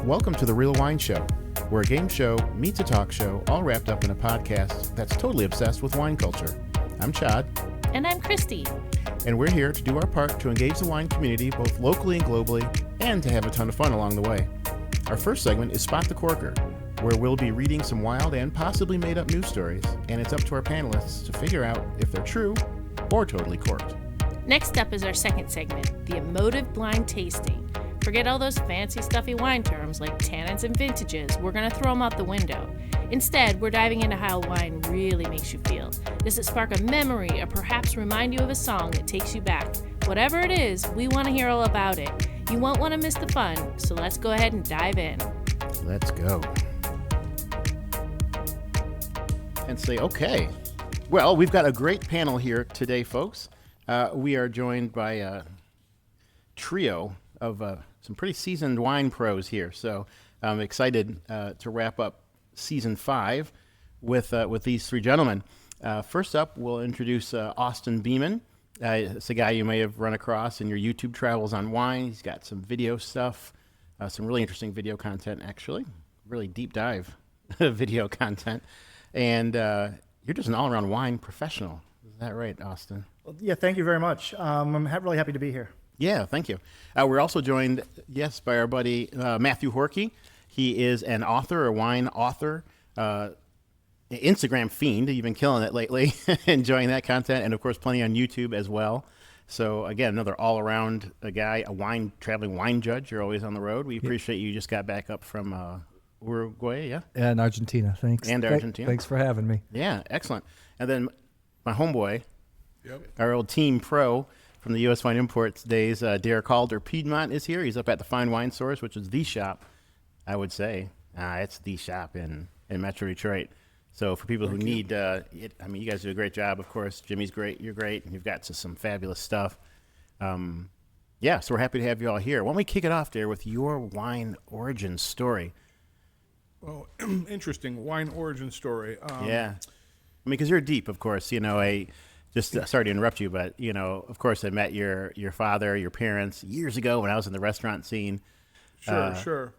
Welcome to The Real Wine Show, where a game show meets a talk show, all wrapped up in a podcast that's totally obsessed with wine culture. I'm Chad. And I'm Christy. And we're here to do our part to engage the wine community both locally and globally, and to have a ton of fun along the way. Our first segment is Spot the Corker, where we'll be reading some wild and possibly made-up news stories, and it's up to our panelists to figure out if they're true or totally corked. Next up is our second segment, the emotive blind tasting. Forget all those fancy, stuffy wine terms like tannins and vintages. We're going to throw them out the window. Instead, we're diving into how wine really makes you feel. Does it spark a memory or perhaps remind you of a song that takes you back? Whatever it is, we want to hear all about it. You won't want to miss the fun, so let's go ahead and dive in. Let's go. And say, okay. Well, we've got a great panel here today, folks. We are joined by a trio of some pretty seasoned wine pros here. So I'm excited to wrap up season 5 with these three gentlemen. First up, we'll introduce Austin Beeman. It's a guy you may have run across in your YouTube travels on wine. He's got some video stuff, some really interesting video content, actually. Really deep dive video content. And you're just an all-around wine professional. Is that right, Austin? Well, yeah, thank you very much. I'm really happy to be here. Yeah, thank you. We're also joined, yes, by our buddy Matthew Horkey. He is an author, a wine author, Instagram fiend. You've been killing it lately, enjoying that content, and of course, plenty on YouTube as well. So again, another all-around guy, a traveling wine judge. You're always on the road. We appreciate you just got back up from Uruguay, yeah? And Argentina, thanks. And Argentina. Thanks for having me. Yeah, excellent. And then my homeboy, our old team pro from the U.S. Wine Imports days, Dair Calder-Piedmont is here. He's up at the Fine Wine Source, which is the shop, I would say. It's the shop in Metro Detroit. So for people who need, you guys do a great job, of course. Jimmy's great. You're great. And you've got some fabulous stuff. So we're happy to have you all here. Why don't we kick it off, Dair, with your wine origin story? Well, interesting wine origin story. Yeah. Because you're deep, of course. Sorry to interrupt you, but, of course, I met your father, your parents years ago when I was in the restaurant scene. Sure.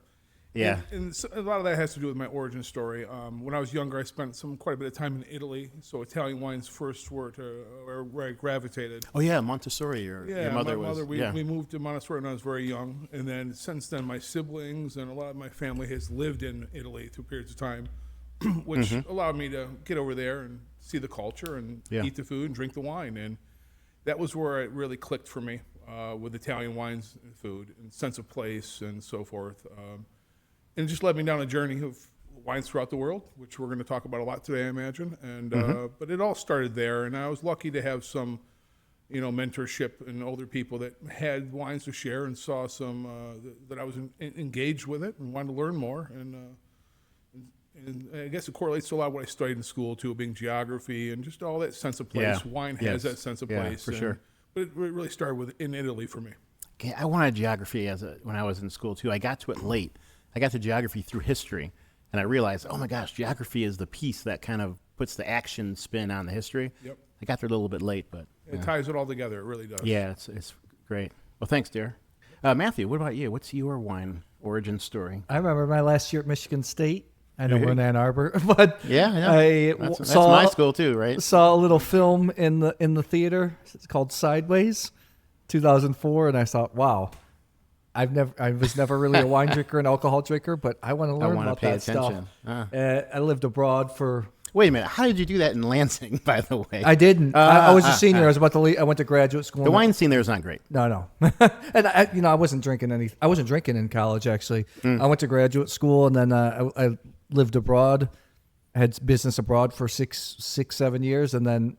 Yeah. And a lot of that has to do with my origin story. When I was younger, I spent quite a bit of time in Italy, so Italian wines first were where I gravitated. Oh, yeah, Montessori. Your mother was. We moved to Montessori when I was very young, and then since then, my siblings and a lot of my family has lived in Italy through periods of time, which allowed me to get over there and see the culture and eat the food and drink the wine. And that was where it really clicked for me with Italian wines and food and sense of place and so forth. And it just led me down a journey of wines throughout the world, which we're going to talk about a lot today, I imagine. And but it all started there, and I was lucky to have some, mentorship and older people that had wines to share and saw some that I was engaged with it and wanted to learn more. And I guess it correlates to a lot of what I studied in school too, being geography and just all that sense of place. Yeah. Wine has that sense of place, for sure. But it really started in Italy for me. Okay, I wanted geography when I was in school too. I got to it late. I got to geography through history, and I realized, oh my gosh, geography is the piece that kind of puts the action spin on the history. Yep. I got there a little bit late, but it ties it all together. It really does. Yeah, it's great. Well, thanks, Dair. Matthew, what about you? What's your wine origin story? I remember my last year at Michigan State. I know we're in Ann Arbor, but that's my school too, right? Saw a little film in the theater. It's called Sideways, 2004, and I thought, wow. I was never really a wine drinker, an alcohol drinker, but I want to learn about that stuff. I lived abroad for. Wait a minute. How did you do that in Lansing, by the way? I didn't. I was a senior. I was about to leave. I went to graduate school. The wine scene there is not great. No. And I wasn't drinking I wasn't drinking in college, actually. I went to graduate school, and then I lived abroad. I had business abroad for 7 years, and then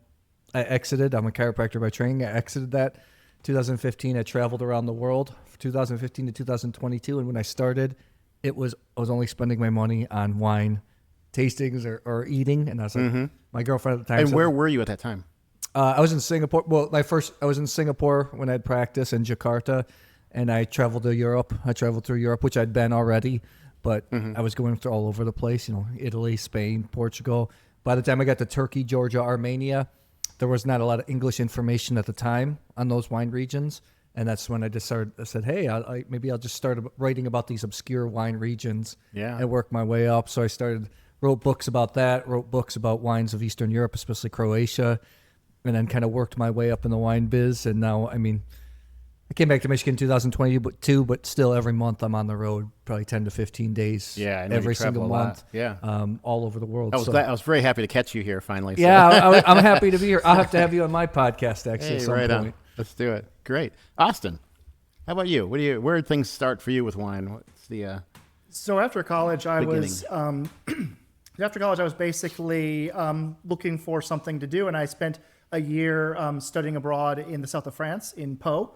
I exited. I'm a chiropractor by training. I exited that. 2015, I traveled around the world. 2015 to 2022, and when I started, I was only spending my money on wine tastings or eating, and I was like, my girlfriend at the time. And where were you at that time? I was in Singapore. Well, I was in Singapore when I had practice in Jakarta, and I traveled to Europe. I traveled through Europe, which I'd been already, but I was going through all over the place. Italy, Spain, Portugal. By the time I got to Turkey, Georgia, Armenia, there was not a lot of English information at the time on those wine regions. And that's when I said, hey, maybe I'll just start writing about these obscure wine regions and work my way up. So I wrote books about that, wrote books about wines of Eastern Europe, especially Croatia, and then kind of worked my way up in the wine biz. And now, I mean, I came back to Michigan in 2022, but still every month I'm on the road, probably 10 to 15 days. Yeah, I know every you travel single a lot. month. Yeah. All over the world. I was very happy to catch you here finally. So. Yeah, I'm happy to be here. I'll have to have you on my podcast actually at some right point. on. Let's do it. Great. Austin, how about you? Where did things start for you with wine? What's the So after college, I beginning? was after college I was basically looking for something to do, and I spent a year studying abroad in the south of France in Pau.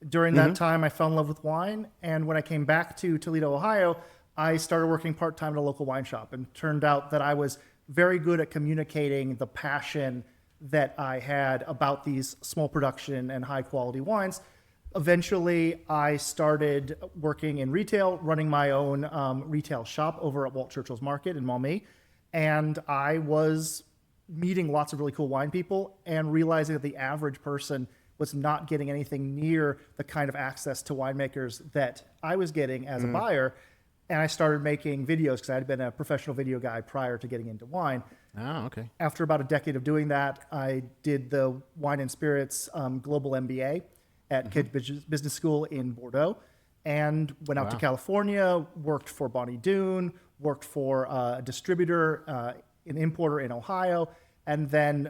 During that time, I fell in love with wine, and when I came back to Toledo, Ohio, I started working part-time at a local wine shop, and turned out that I was very good at communicating the passion that I had about these small production and high-quality wines. Eventually, I started working in retail, running my own retail shop over at Walt Churchill's Market in Maumee, and I was meeting lots of really cool wine people and realizing that the average person was not getting anything near the kind of access to winemakers that I was getting as a buyer. And I started making videos because I had been a professional video guy prior to getting into wine. Oh, okay. After about a decade of doing that, I did the Wine and Spirits Global MBA at Kidd Business School in Bordeaux, and went out to California, worked for Bonnie Doon, worked for a distributor, an importer in Ohio. And then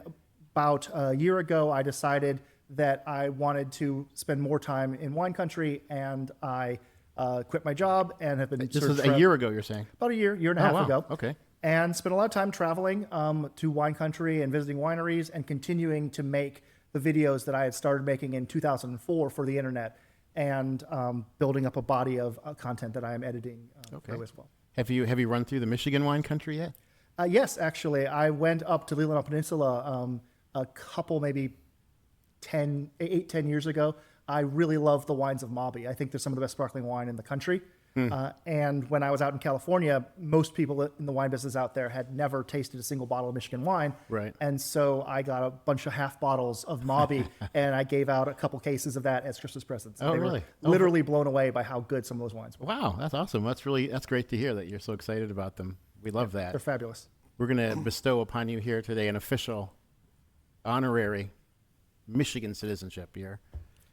about a year ago, I decided that I wanted to spend more time in wine country, and I quit my job and have been This was a year ago, you're saying? about a year and a half ago. Okay. And spent a lot of time traveling to wine country and visiting wineries and continuing to make the videos that I had started making in 2004 for the internet, and building up a body of content that I am editing as well. Have you run through the Michigan wine country yet? Yes, actually. I went up to Leelanau Peninsula a couple, maybe 10 years ago. I really love the wines of Mobby. I think they're some of the best sparkling wine in the country. And when I was out in California, most people in the wine business out there had never tasted a single bottle of Michigan wine. Right. And so I got a bunch of half bottles of Mobby, and I gave out a couple cases of that as Christmas presents. Oh, they really? Were literally blown away by how good some of those wines were. Wow, that's awesome. That's great to hear that you're so excited about them. We love that. They're fabulous. We're going to bestow upon you here today an official, honorary Michigan citizenship here.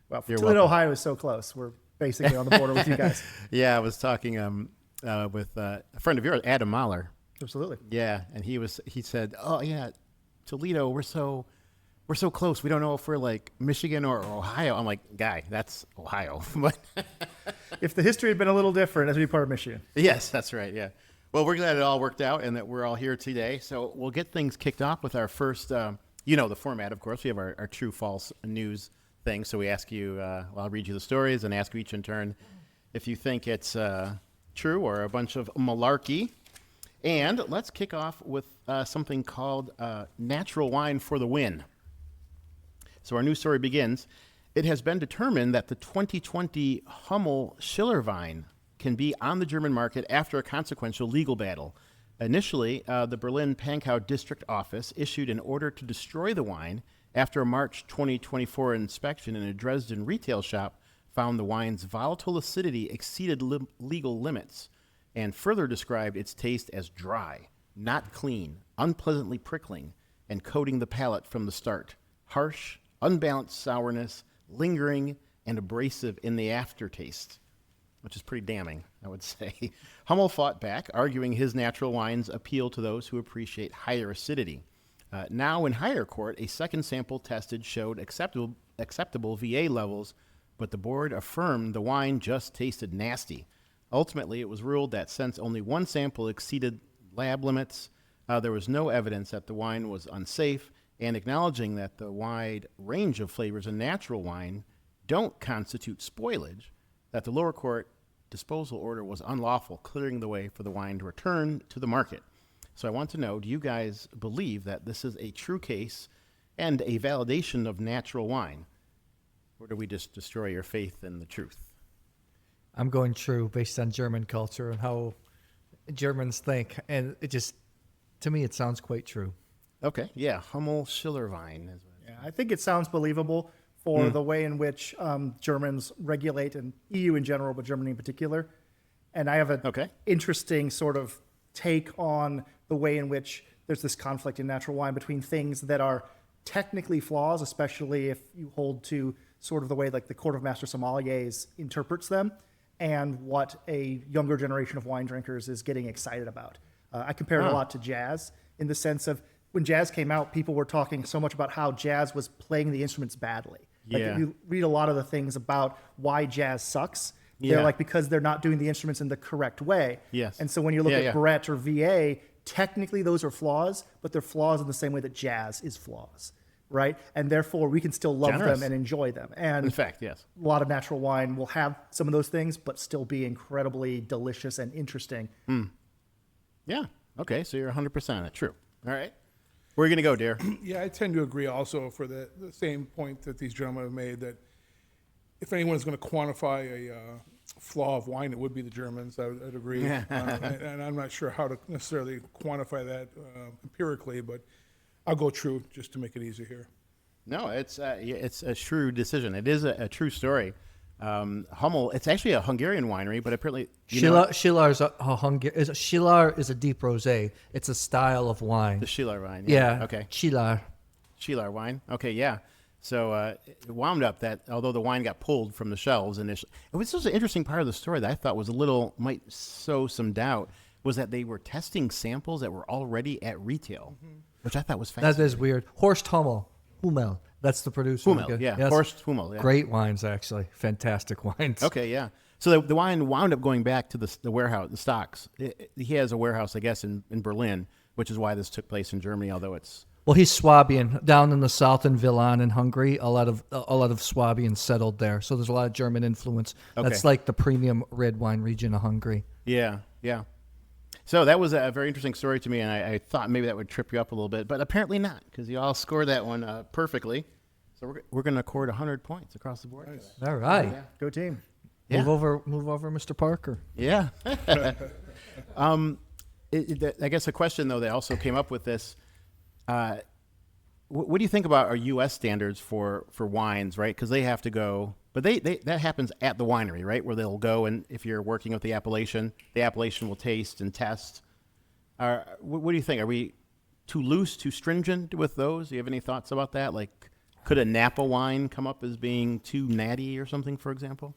Well, You're Toledo, welcome. Ohio is so close. We're basically on the border with you guys. Yeah, I was talking with a friend of yours, Adam Mahler. Absolutely. Yeah, and he said, "Oh yeah, Toledo, we're so close. We don't know if we're like Michigan or Ohio." I'm like, "Guy, that's Ohio." But If the history had been a little different, as we part of Michigan. yes, that's right. Yeah. Well, we're glad it all worked out and that we're all here today. So we'll get things kicked off with our first, the format, of course. We have our true false news thing. So we ask you, I'll read you the stories and ask you each in turn if you think it's true or a bunch of malarkey. And let's kick off with something called natural wine for the win. So our news story begins. It has been determined that the 2020 Hummel Schillerwein can be on the German market after a consequential legal battle. Initially, the Berlin Pankow District Office issued an order to destroy the wine after a March 2024 inspection in a Dresden retail shop found the wine's volatile acidity exceeded legal limits and further described its taste as dry, not clean, unpleasantly prickling, and coating the palate from the start. Harsh, unbalanced sourness, lingering, and abrasive in the aftertaste, which is pretty damning, I would say. Hummel fought back, arguing his natural wines appeal to those who appreciate higher acidity. Now in higher court, a second sample tested showed acceptable VA levels, but the board affirmed the wine just tasted nasty. Ultimately, it was ruled that since only one sample exceeded lab limits, there was no evidence that the wine was unsafe, and acknowledging that the wide range of flavors in natural wine don't constitute spoilage, that the lower court disposal order was unlawful, clearing the way for the wine to return to the market. So I want to know, do you guys believe that this is a true case and a validation of natural wine? Or do we just destroy your faith in the truth? I'm going true based on German culture and how Germans think. And it just, to me, it sounds quite true. Okay, yeah, Hummel Schillerwein. Yeah, I think it sounds believable for the way in which Germans regulate, and EU in general, but Germany in particular. And I have an interesting sort of take on the way in which there's this conflict in natural wine between things that are technically flaws, especially if you hold to sort of the way like the Court of Master Sommeliers interprets them, and what a younger generation of wine drinkers is getting excited about. I compare it a lot to jazz in the sense of when jazz came out, people were talking so much about how jazz was playing the instruments badly. Like if you read a lot of the things about why jazz sucks, they're like because they're not doing the instruments in the correct way. Yes. And so when you look at Brett or VA, technically those are flaws, but they're flaws in the same way that jazz is flaws, right? And therefore we can still love them and enjoy them. And in fact, yes, a lot of natural wine will have some of those things, but still be incredibly delicious and interesting. Yeah. Okay. So you're 100% on it. True. All right. Where are you going to go, Dair? Yeah, I tend to agree also for the same point that these gentlemen have made, that if anyone's going to quantify a flaw of wine, it would be the Germans. I'd agree. And I'm not sure how to necessarily quantify that empirically, but I'll go true just to make it easier here. No, it's a shrewd decision. It is a true story. Hummel, it's actually a Hungarian winery, but apparently Schiller is Schiller is a deep rosé. It's a style of wine. The Schiller wine. Yeah. Okay. Schiller wine. Okay. Yeah. So it wound up that although the wine got pulled from the shelves initially, it was just an interesting part of the story that I thought was might sow some doubt, was that they were testing samples that were already at retail, which I thought was fascinating. That is weird. Horst Hummel. That's the producer. Hummel, Horst Hummel. Yeah. Great wines, actually. Fantastic wines. Okay, yeah. So the wine wound up going back to the warehouse, the stocks. He has a warehouse, I guess, in Berlin, which is why this took place in Germany, although it's... Well, he's Swabian. Down in the south in Milan in Hungary, a lot of Swabians settled there. So there's a lot of German influence. Okay. That's like the premium red wine region of Hungary. Yeah. So that was a very interesting story to me, and I thought maybe that would trip you up a little bit, but apparently not, because you all scored that one perfectly. So we're going to accord 100 points across the board. Nice. All right. Yeah. Go team. Yeah. Move over, Mr. Parker. Yeah. I guess a question, though, that also came up with this, what do you think about our U.S. standards for wines, right? Because they have to go, but that happens at the winery, right? Where they'll go, and if you're working with the appellation will taste and test. What do you think? Are we too loose, too stringent with those? Do you have any thoughts about that? Like, could a Napa wine come up as being too natty or something, for example?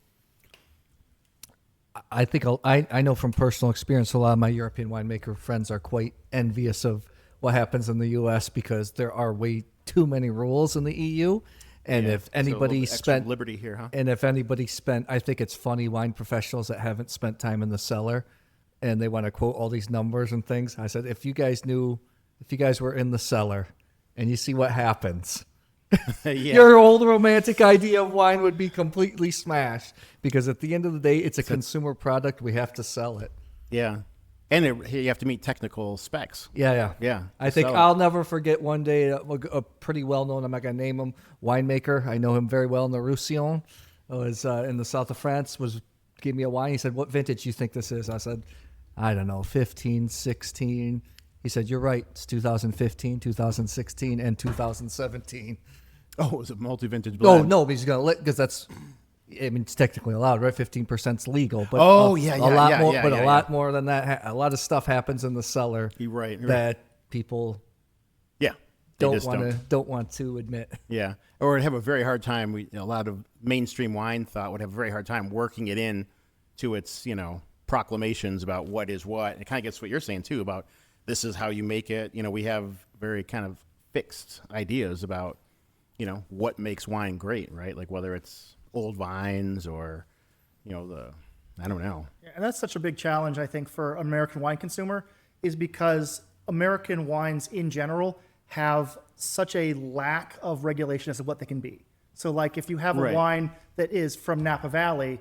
I think I know from personal experience, a lot of my European winemaker friends are quite envious of what happens in the U.S. because there are way too many rules in the EU. And if anybody spent liberty here, huh? And if anybody spent, I think it's funny, wine professionals that haven't spent time in the cellar and they want to quote all these numbers and things. I said, if you guys were in the cellar and you see what happens, your old romantic idea of wine would be completely smashed, because at the end of the day, it's a consumer product. We have to sell it. Yeah. And you have to meet technical specs. Yeah. I think I'll never forget one day a pretty well-known, I'm not going to name him, winemaker. I know him very well in the Roussillon. I was in the south of France, gave me a wine. He said, what vintage do you think this is? I said, I don't know, 15, 16. He said, you're right. It's 2015, 2016, and 2017. Oh, it was a multi-vintage blend. No, but he's going to let, because that's... I mean, it's technically allowed, right? 15% is legal, but a lot more than that. A lot of stuff happens in the cellar. You're right. That people don't want to admit. Yeah, or would have a very hard time. A lot of mainstream wine thought would have a very hard time working it in to its proclamations about what is what. It kind of gets what you're saying too about this is how you make it. We have very kind of fixed ideas about what makes wine great, right? Like whether it's old vines or I don't know. Yeah, and that's such a big challenge, I think, for an American wine consumer, is because American wines in general have such a lack of regulation as to what they can be. So like if you have a wine that is from Napa Valley,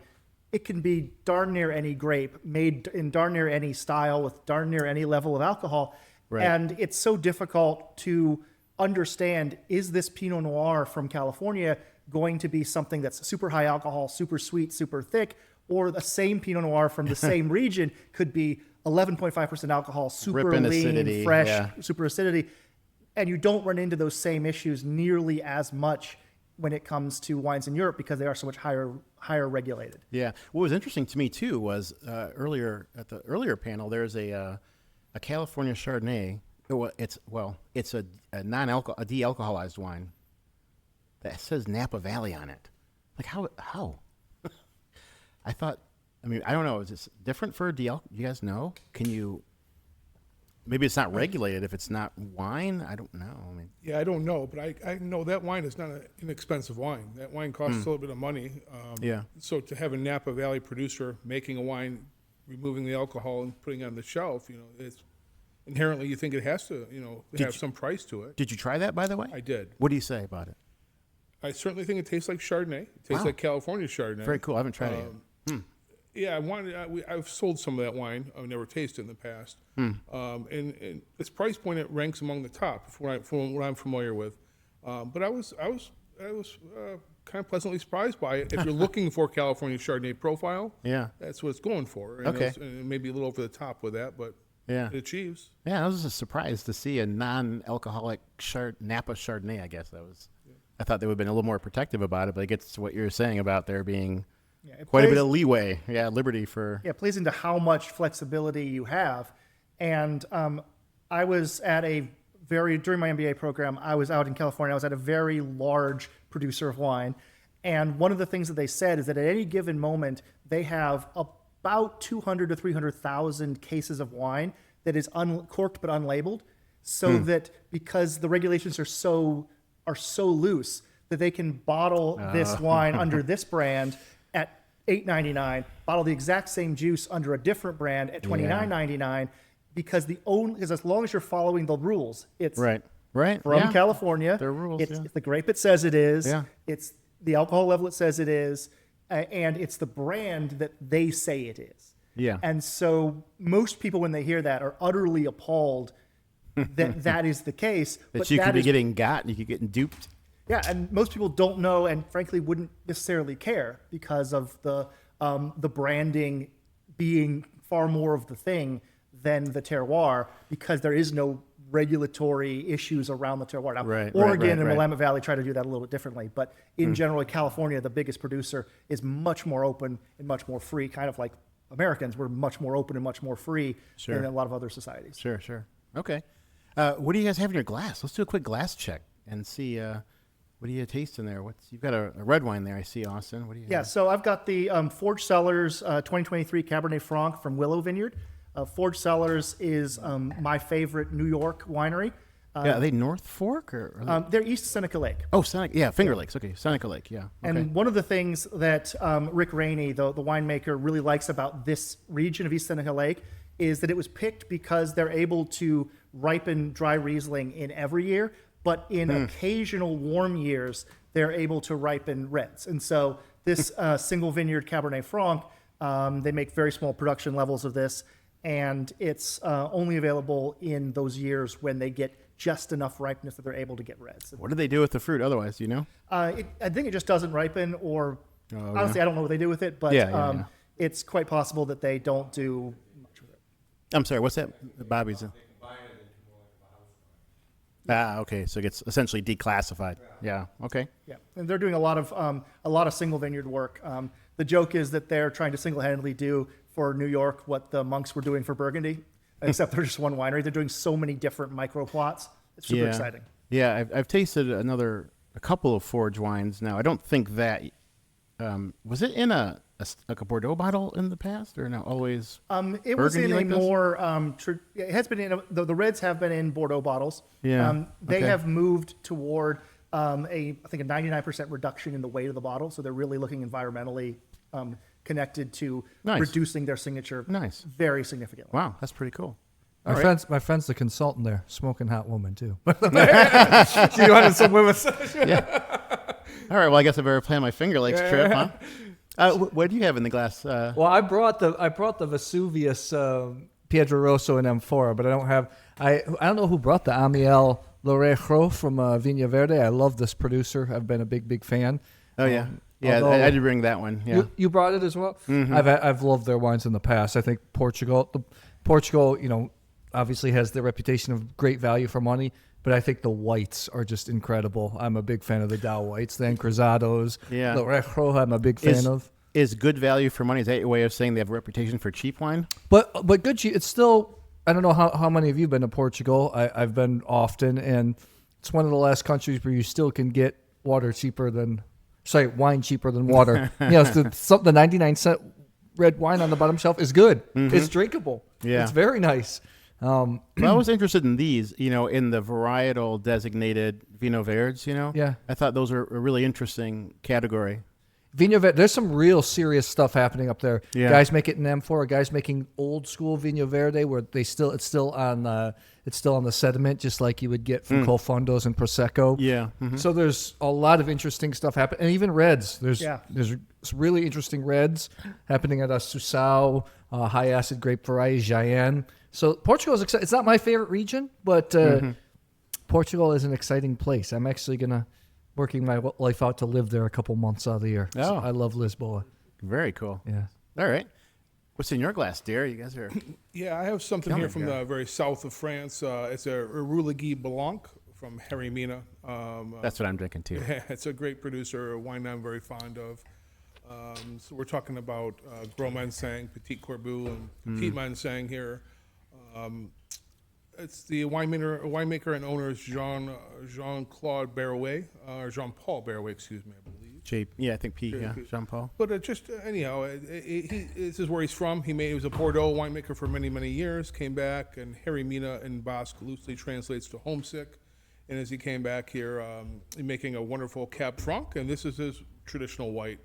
it can be darn near any grape, made in darn near any style with darn near any level of alcohol. Right. And it's so difficult to understand, is this Pinot Noir from California going to be something that's super high alcohol, super sweet, super thick, or the same Pinot Noir from the same region could be 11.5% alcohol, super lean, acidity, fresh, super acidity. And you don't run into those same issues nearly as much when it comes to wines in Europe because they are so much higher regulated. Yeah. What was interesting to me too was earlier at the earlier panel, there's a California Chardonnay. It's a de-alcoholized wine that says Napa Valley on it. Like how? I thought. I mean, I don't know. Is this different for DL? You guys know? Can you? Maybe it's not regulated if it's not wine. I don't know. I mean, Yeah, I don't know, but I know that wine is not an inexpensive wine. That wine costs a little bit of money. Yeah. So to have a Napa Valley producer making a wine, removing the alcohol and putting it on the shelf, it's inherently you think it has to, have some price to it. did you try that by the way? I did. What do you say about it? I certainly think it tastes like Chardonnay. It tastes Wow. like California Chardonnay. Very cool. I haven't tried it yet. Yeah, I've sold some of that wine. I've never tasted it in the past. And its price point, it ranks among the top from what I'm familiar with. But I was kind of pleasantly surprised by it. If you're looking for California Chardonnay profile, Yeah. that's what it's going for. And Okay. and maybe a little over the top with that, but Yeah. it achieves. Yeah, I was just surprised to see a non-alcoholic Napa Chardonnay. I guess I thought they would have been a little more protective about it, but it gets to what you're saying about there being quite a bit of leeway. Yeah, liberty for. Yeah, it plays into how much flexibility you have. And I was at during my MBA program, I was out in California. I was at a very large producer of wine. And one of the things that they said is that at any given moment, they have about 200 to 300,000 cases of wine that is uncorked but unlabeled. So that because the regulations are so loose that they can bottle this wine under this brand at $8.99, bottle the exact same juice under a different brand at $29.99, because as long as you're following the rules, it's Right. from California. Their rules, It's the grape it says it is. Yeah. It's the alcohol level it says it is, and it's the brand that they say it is. Yeah. And so most people, when they hear that, are utterly appalled that is the case. That you could be getting got and you could get duped. Yeah, and most people don't know, and frankly wouldn't necessarily care because of the branding being far more of the thing than the terroir, because there is no regulatory issues around the terroir. Now, Right, Oregon and right. Willamette Valley try to do that a little bit differently, but in general, California, the biggest producer, is much more open and much more free, kind of like Americans. We're much more open and much more free than a lot of other societies. Sure. Okay. What do you guys have in your glass? Let's do a quick glass check and see what do you taste in there. You've got a red wine there. I see, Austin. What do you? Yeah, have? so I've got the Forge Cellars 2023 Cabernet Franc from Willow Vineyard. Forge Cellars is my favorite New York winery. Are they North Fork or? They're East Seneca Lake. Oh, Seneca. Yeah, Finger Lakes. Okay, Seneca Lake. Yeah. Okay. And one of the things that Rick Rainey, the winemaker, really likes about this region of East Seneca Lake is that it was picked because they're able to ripen dry Riesling in every year, but in occasional warm years, they're able to ripen reds. And so this single vineyard Cabernet Franc, they make very small production levels of this, and it's only available in those years when they get just enough ripeness that they're able to get reds. What do they do with the fruit otherwise? Do you know? I think it just doesn't ripen, or honestly, I don't know what they do with it, but Yeah. it's quite possible that they don't do much with it. I'm sorry. What's that? Bobby's. Okay. So it gets essentially declassified. Yeah. Okay. Yeah, and they're doing a lot of single vineyard work. The joke is that they're trying to single-handedly do for New York what the monks were doing for Burgundy, except they're just one winery. They're doing so many different micro plots. It's super exciting. Yeah, I've tasted a couple of Forge wines now. I don't think that was it in a Bordeaux bottle in the past, or no? Always. It was in Burgundy a like this? more. It has been in the reds have been in Bordeaux bottles. Yeah, They okay. have moved toward I think a 99% reduction in the weight of the bottle, so they're really looking environmentally connected to Nice. reducing their signature. Nice. Very significantly. Wow, that's pretty cool. My friend's the consultant there, smoking hot woman too. She wanted some women. All right. Well, I guess I better plan my Finger Lakes trip, huh? What do you have in the glass? Well, I brought the Vesuvius Piedra Rosso and Amphora, but I don't have. I don't know who brought the Amiel Lorejo from Viña Verde. I love this producer. I've been a big fan. Oh yeah, although- I did bring that one. Yeah. You brought it as well. Mm-hmm. I've loved their wines in the past. I think Portugal, obviously has the reputation of great value for money, but I think the whites are just incredible. I'm a big fan of the Dow whites, the Encruzados, Yeah. the Rejo I'm a big fan of. Is good value for money? Is that your way of saying they have a reputation for cheap wine? But good cheap. It's still. I don't know how many of you have been to Portugal. I've been often, and it's one of the last countries where you still can get wine cheaper than water. The 99-cent red wine on the bottom shelf is good. It's drinkable. Yeah. It's very nice. Well, I was interested in these, in the varietal designated Vino Verdes, Yeah. I thought those are a really interesting category. Vino Verde, there's some real serious stuff happening up there. Yeah. Guys make it in M4. Guys making old school Vino Verde where it's still on the sediment, just like you would get from Colfondos and Prosecco. Yeah. So there's a lot of interesting stuff happening, and even reds. There's really interesting reds happening at Susau, high acid grape variety, Jaén. So Portugal is exciting. It's not my favorite region, but Portugal is an exciting place. I'm actually gonna working my life out to live there a couple months out of the year. Oh. So I love Lisboa. Very cool. Yeah. All right. What's in your glass, Dair? You guys are... Yeah, I have something here from the very south of France. It's a Rouleguy Blanc from Harry Mina. That's what I'm drinking, too. It's a great producer, a wine I'm very fond of. So we're talking about Gros Manseng, Petit Corbu, and Petit Manseng here. It's the winemaker and owner is Jean-Claude Barrouet, or Jean-Paul Barrouet, excuse me, I believe. I think P. Yeah, Jean-Paul. But anyhow, this is where he's from. He was a Bordeaux winemaker for many, many years, came back, and Harry Mina in Basque loosely translates to homesick. And as he came back here, he's making a wonderful Cab Franc, and this is his traditional white.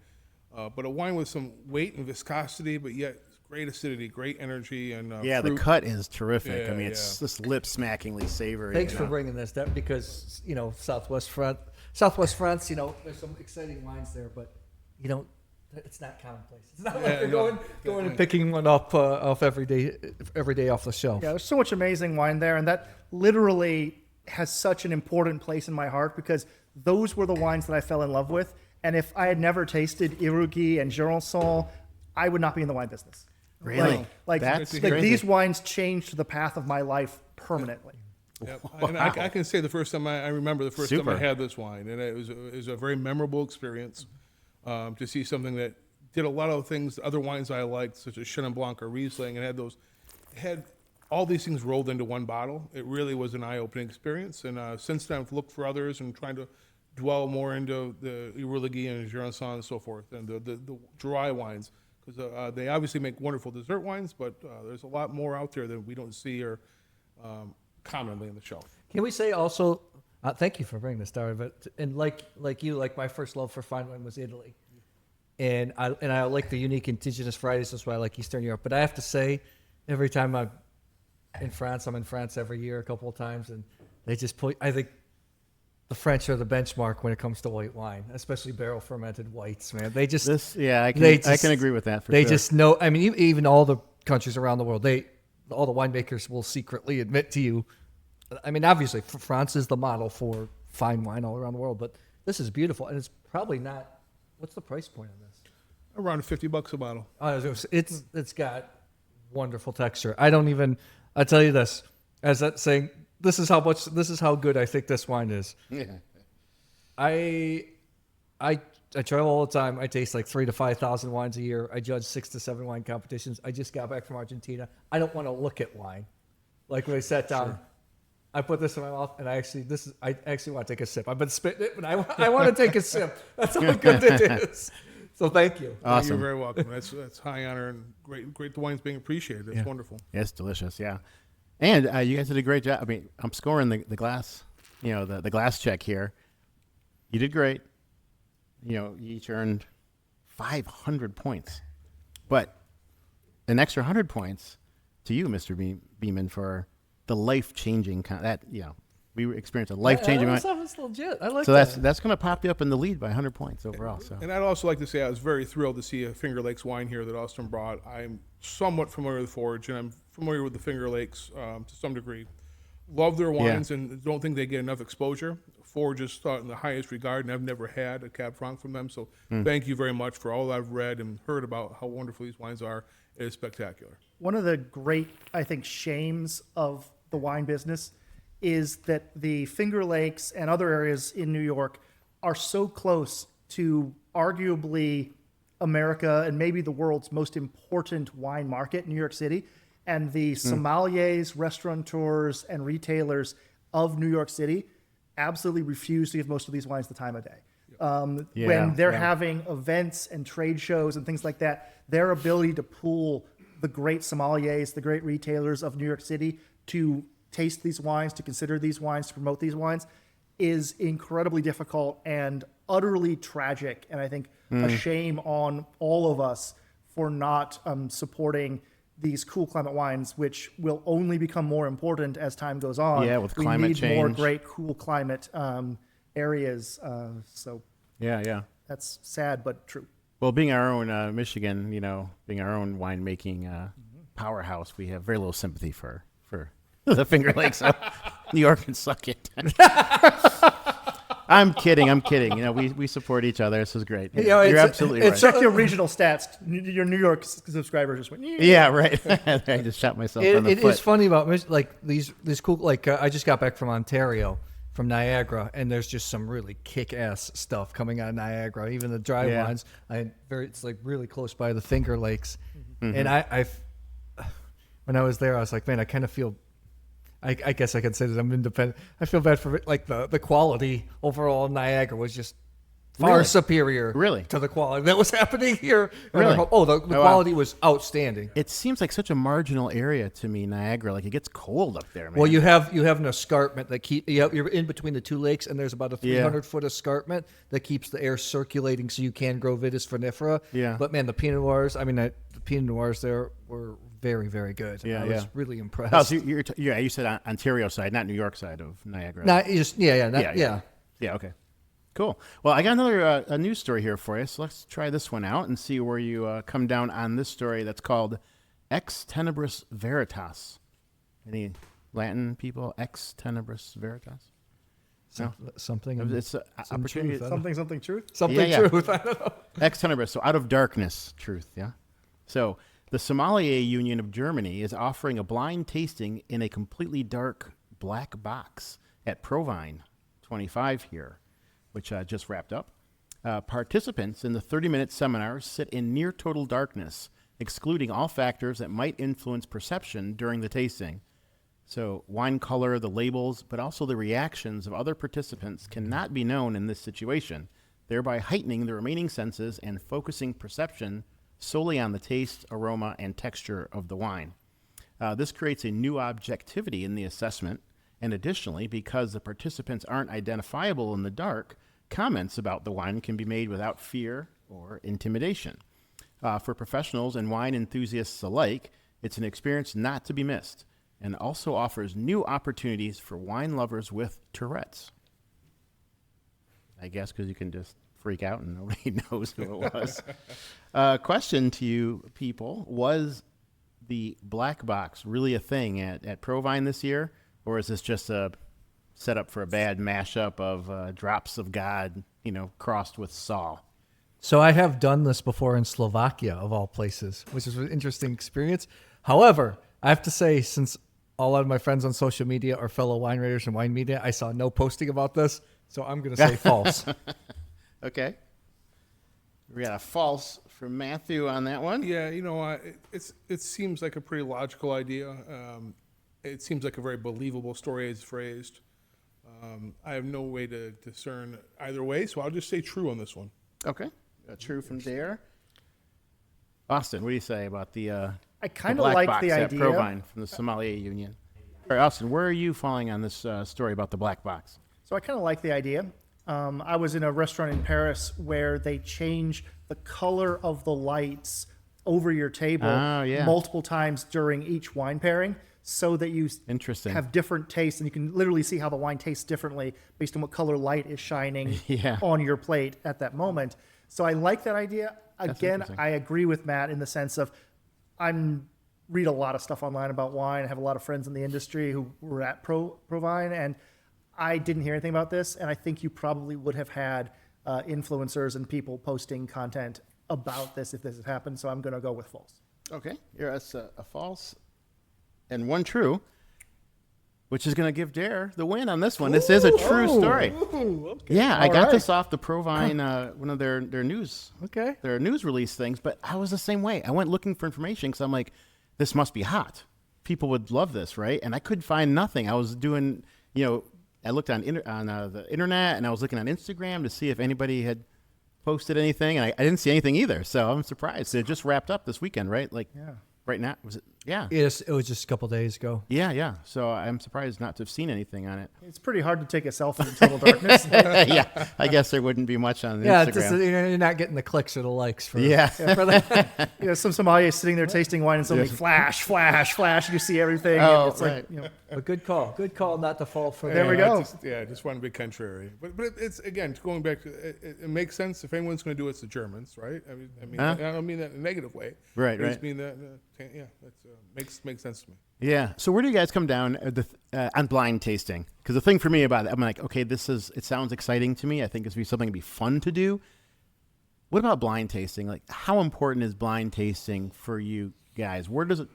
But a wine with some weight and viscosity, but yet great acidity, great energy, and the fruit. cut is terrific. Yeah, I mean, it's just lip-smackingly savory. Thanks for bringing this up because Southwest France, there's some exciting wines there, but it's not commonplace. It's not like you're going and picking one up off every day off the shelf. Yeah, there's so much amazing wine there, and that literally has such an important place in my heart because those were the wines that I fell in love with. And if I had never tasted Irugi and Jurançon, I would not be in the wine business. Really? That's these wines changed the path of my life permanently. Yep. And I can say I remember the first time I had this wine, and it was a very memorable experience to see something that did a lot of things, other wines I liked, such as Chenin Blanc or Riesling, and had all these things rolled into one bottle. It really was an eye-opening experience, and since then I've looked for others and trying to dwell more into the Rouleguy and Jurançon and so forth, and the dry wines. Because they obviously make wonderful dessert wines, but there's a lot more out there that we don't see or commonly on the shelf. Can we say also, thank you for bringing this, Dair, and like my first love for fine wine was Italy. And I like the unique indigenous varieties, that's why I like Eastern Europe. But I have to say, every time I'm in France every year a couple of times, and they just I think the French are the benchmark when it comes to white wine, especially barrel fermented whites, man. They just I can agree with that. They just know. I mean, even all the countries around the world, all the winemakers will secretly admit to you. I mean, obviously, France is the model for fine wine all around the world, but this is beautiful, and it's probably not. What's the price point on this? Around $50 a bottle. It's got wonderful texture. I tell you this as that saying. This is how good I think this wine is. Yeah. I travel all the time. I taste like 3,000 to 5,000 wines a year. I judge 6 to 7 wine competitions. I just got back from Argentina. I don't want to look at wine. Like when I sat down, I put this in my mouth, and I actually want to take a sip. I've been spitting it, but I want to take a sip. That's how good it is. So thank you. Awesome. You're very welcome. That's high honor and great. The wine's being appreciated. It's wonderful. Yeah, it's delicious. Yeah. And you guys did a great job. I mean, I'm scoring the glass, the glass check here. You did great. You each earned 500 points. But an extra 100 points to you, Mr. Beeman, for the life-changing we experienced a life-changing. It's legit. I like so that. that's going to pop you up in the lead by 100 points overall. So. And I'd also like to say I was very thrilled to see a Finger Lakes wine here that Austin brought. I'm somewhat familiar with Forge, and I'm familiar with the Finger Lakes to some degree. Love their wines and don't think they get enough exposure. Forges thought in the highest regard, and I've never had a Cab Franc from them. So thank you very much for all I've read and heard about how wonderful these wines are. It is spectacular. One of the great, I think, shames of the wine business is that the Finger Lakes and other areas in New York are so close to arguably America and maybe the world's most important wine market, New York City. And the sommeliers, restaurateurs, and retailers of New York City absolutely refuse to give most of these wines the time of day. When they're having events and trade shows and things like that, their ability to pool the great sommeliers, the great retailers of New York City to taste these wines, to consider these wines, to promote these wines, is incredibly difficult and utterly tragic. And I think a shame on all of us for not supporting these cool climate wines, which will only become more important as time goes on. Yeah, with climate change. We need more change. great cool climate areas. So Yeah. that's sad, but true. Well, being our own Michigan, being our own winemaking powerhouse, we have very little sympathy for the Finger Lakes. So New York can suck it. I'm kidding. We support each other. This is great. You're absolutely right. Check your regional stats. Your New York subscribers just went. Yeah, right. I just shot myself on the It foot. is funny about these cool. I just got back from Ontario, from Niagara, and there's just some really kick-ass stuff coming out of Niagara. Even the dry wines. It's like really close by the Finger Lakes, and when I was there, I was like, man, I kind of feel. I guess I can say that I'm independent. I feel bad for the quality overall in Niagara was just far superior to the quality that was happening here. Really? The quality was outstanding. It seems like such a marginal area to me, Niagara. Like it gets cold up there, man. Well, you have an escarpment that you're in between the two lakes, and there's about a 300-foot escarpment that keeps the air circulating, so you can grow Vitis vinifera. Yeah. But man, the Pinot Noirs. The Pinot Noirs there were very, very good. Yeah, I was really impressed. Oh, so you said Ontario side, not New York side of Niagara. Yeah. Okay. Cool. Well, I got another a news story here for you, so let's try this one out and see where you come down on this story that's called Ex Tenebris Veritas. Any Latin people? Ex Tenebris Veritas? No? Something. It's opportunity. Something truth. Something truth. I don't know. Ex Tenebris, so out of darkness, truth, yeah? So the Sommelier Union of Germany is offering a blind tasting in a completely dark black box at Provine 25 here, which just wrapped up. Participants in the 30-minute seminar sit in near total darkness, excluding all factors that might influence perception during the tasting. So wine color, the labels, but also the reactions of other participants cannot be known in this situation, thereby heightening the remaining senses and focusing perception solely on the taste, aroma, and texture of the wine. This creates a new objectivity in the assessment, and additionally, because the participants aren't identifiable in the dark, comments about the wine can be made without fear or intimidation. For professionals and wine enthusiasts alike, it's an experience not to be missed, and also offers new opportunities for wine lovers with Tourette's. I guess because you can just freak out and nobody knows who it was. Question to you people, was the black box really a thing at Provine this year, or is this just a setup for a bad mashup of Drops of God, crossed with Saul? So I have done this before in Slovakia, of all places, which is an interesting experience. However, I have to say, since a lot of my friends on social media are fellow wine writers and wine media, I saw no posting about this, so I'm going to say false. Okay. We got a false from Matthew on that one. Yeah, it seems like a pretty logical idea. It seems like a very believable story as phrased. I have no way to discern either way, so I'll just say true on this one. Okay. True from Dair. Austin, what do you say about the I kind of black like box the at idea. Provine from the Sommelier Union? All right, Austin, where are you falling on this story about the black box? So I kind of like the idea. I was in a restaurant in Paris where they change the color of the lights over your table multiple times during each wine pairing so that you have different tastes, and you can literally see how the wine tastes differently based on what color light is shining on your plate at that moment. So I like that idea. Again, I agree with Matt in the sense of read a lot of stuff online about wine. I have a lot of friends in the industry who were at Provine, and I didn't hear anything about this, and I think you probably would have had influencers and people posting content about this if this had happened. So I'm going to go with false. Okay, here that's a false and one true, which is going to give Dair the win on this one. This is a true story. Okay. Yeah, I All got right. this off the Provine, one of their news release things, but I was the same way. I went looking for information because I'm like, this must be hot. People would love this, right? And I could find nothing. I was doing, I looked on the internet and I was looking on Instagram to see if anybody had posted anything, and I didn't see anything either. So I'm surprised. It just wrapped up this weekend, right? Like, right now, was it? Yeah. Yes, it was just a couple days ago. Yeah. So I'm surprised not to have seen anything on it. It's pretty hard to take a selfie in total darkness. Yeah, I guess there wouldn't be much on Yeah, Instagram. you're not getting the clicks or the likes for. Yeah. for that. Some audience sitting there tasting wine and suddenly flash, flash, flash. You see everything. Oh, and it's right. like, But good call not to fall for. There we I go. just want to be contrary, but it's again going back to it makes sense if anyone's going to do it, it's the Germans, right? I mean, I don't mean that in a negative way. Right, I just right. mean that that makes sense to me. Yeah. So where do you guys come down on blind tasting? Because the thing for me about it, I'm like, okay, it sounds exciting to me. I think it's be something to be fun to do. What about blind tasting? Like, how important is blind tasting for you guys? Where does it,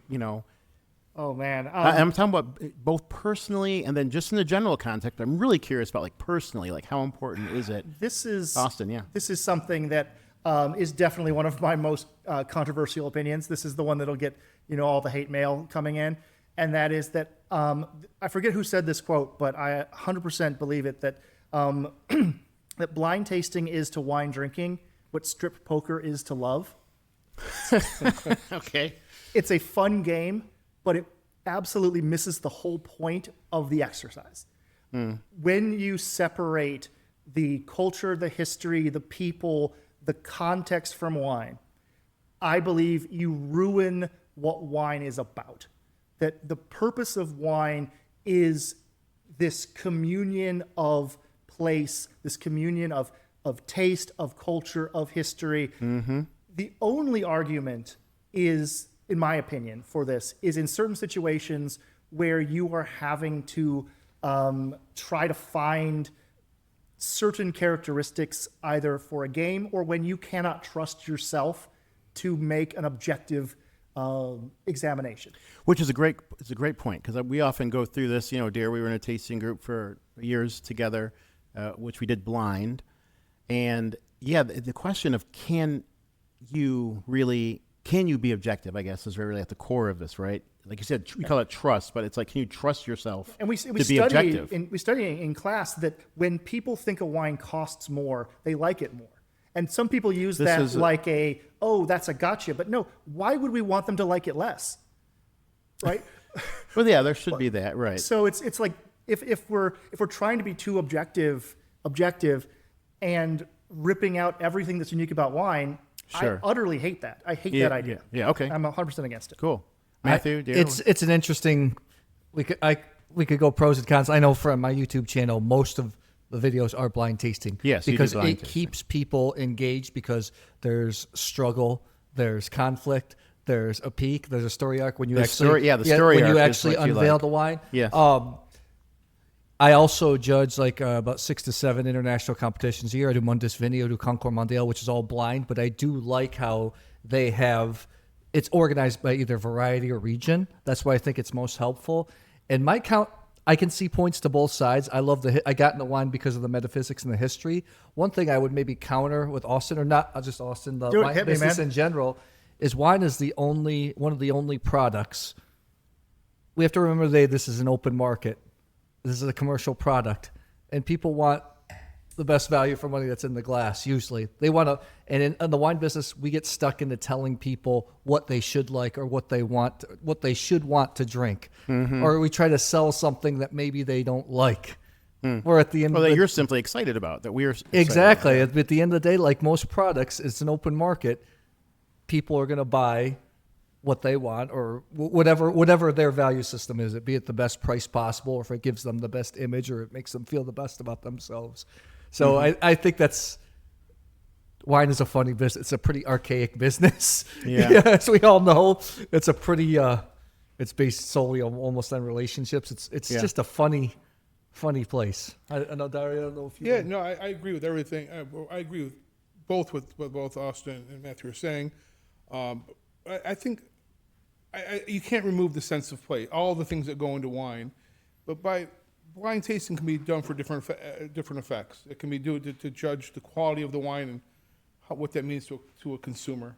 oh man. I'm talking about both personally and then just in the general context. I'm really curious about, like, personally, like, how important is it? This is Austin, yeah. This is something that is definitely one of my most controversial opinions. This is the one that'll get all the hate mail coming in, and that is that I forget who said this quote, but I 100% believe it that that blind tasting is to wine drinking what strip poker is to love. Okay. It's a fun game, but it absolutely misses the whole point of the exercise. When you separate the culture, the history, the people, the context from wine, I believe you ruin what wine is about. That the purpose of wine is this communion of place, this communion of taste, of culture, of history. Mm-hmm. The only argument is, in my opinion, for this is in certain situations where you are having to try to find certain characteristics either for a game or when you cannot trust yourself to make an objective examination. Which is a great point, because we often go through this. Dair, we were in a tasting group for years together, which we did blind. And yeah, the question of can you be objective, I guess, is really at the core of this, right? Like you said, we call it trust, but it's like, can you trust yourself and we to be study objective? we study in class that when people think a wine costs more, they like it more. And some people use that's a gotcha. But no, why would we want them to like it less? Right? Well, yeah, there should be that, right? So it's like if we're trying to be too objective and ripping out everything that's unique about wine, Sure. I utterly hate that. I hate that idea. Yeah, okay. I'm 100% against it. Cool. Matthew, Dair? It's an interesting. We could go pros and cons. I know from my YouTube channel, most of the videos are blind tasting. Yes, you do because blind it tasting. keeps people engaged because there's struggle, there's conflict, there's a peak, there's a story arc when you The story arc is what you unveil like. the wine. Yes. I also judge about 6 to 7 international competitions a year. I do Mundus Vini, I do Concours Mondial, which is all blind, but I do like how they have it's organized by either variety or region. That's why I think it's most helpful. And my count, I can see points to both sides. I love I got into wine because of the metaphysics and the history. One thing I would maybe counter with Austin, or not just Austin, the Do it, wine hit me, business man. in general, is wine is one of the only products. We have to remember this is an open market. This is a commercial product, and people want the best value for money that's in the glass. Usually, they want to. And in the wine business, we get stuck into telling people what they should like or what they should want to drink, or we try to sell something that maybe they don't like. Or at the end, Well, that you're simply excited about, that we're excited exactly about. at the end of the day, like most products, it's an open market. People are going to buy what they want, or whatever their value system is, it be it the best price possible, or if it gives them the best image, or it makes them feel the best about themselves. So I think wine is a funny business. It's a pretty archaic business. Yeah. As we all know, it's a pretty it's based solely on almost on relationships. It's Yeah. just a funny funny place. I know, Dair, I don't know if you. Yeah, no, I agree with everything. I agree with what both Austin and Matthew are saying. I think you can't remove the sense of play, all the things that go into wine, but blind tasting can be done for different effects. It can be done to judge the quality of the wine and what that means to a consumer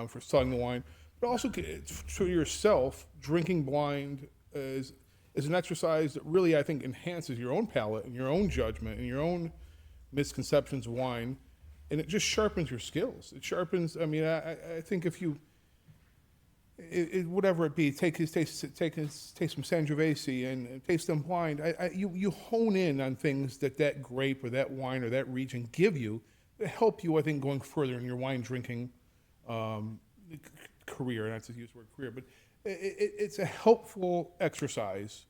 for selling the wine, but also to yourself. Drinking blind is an exercise that really, I think, enhances your own palate and your own judgment and your own misconceptions of wine, and it just sharpens your skills. It sharpens. I mean, I think if you, whatever it be, take some Sangiovese and taste them blind. You hone in on things that grape or that wine or that region give you that help you, I think, going further in your wine drinking career. Not to use the word career, but it's a helpful exercise.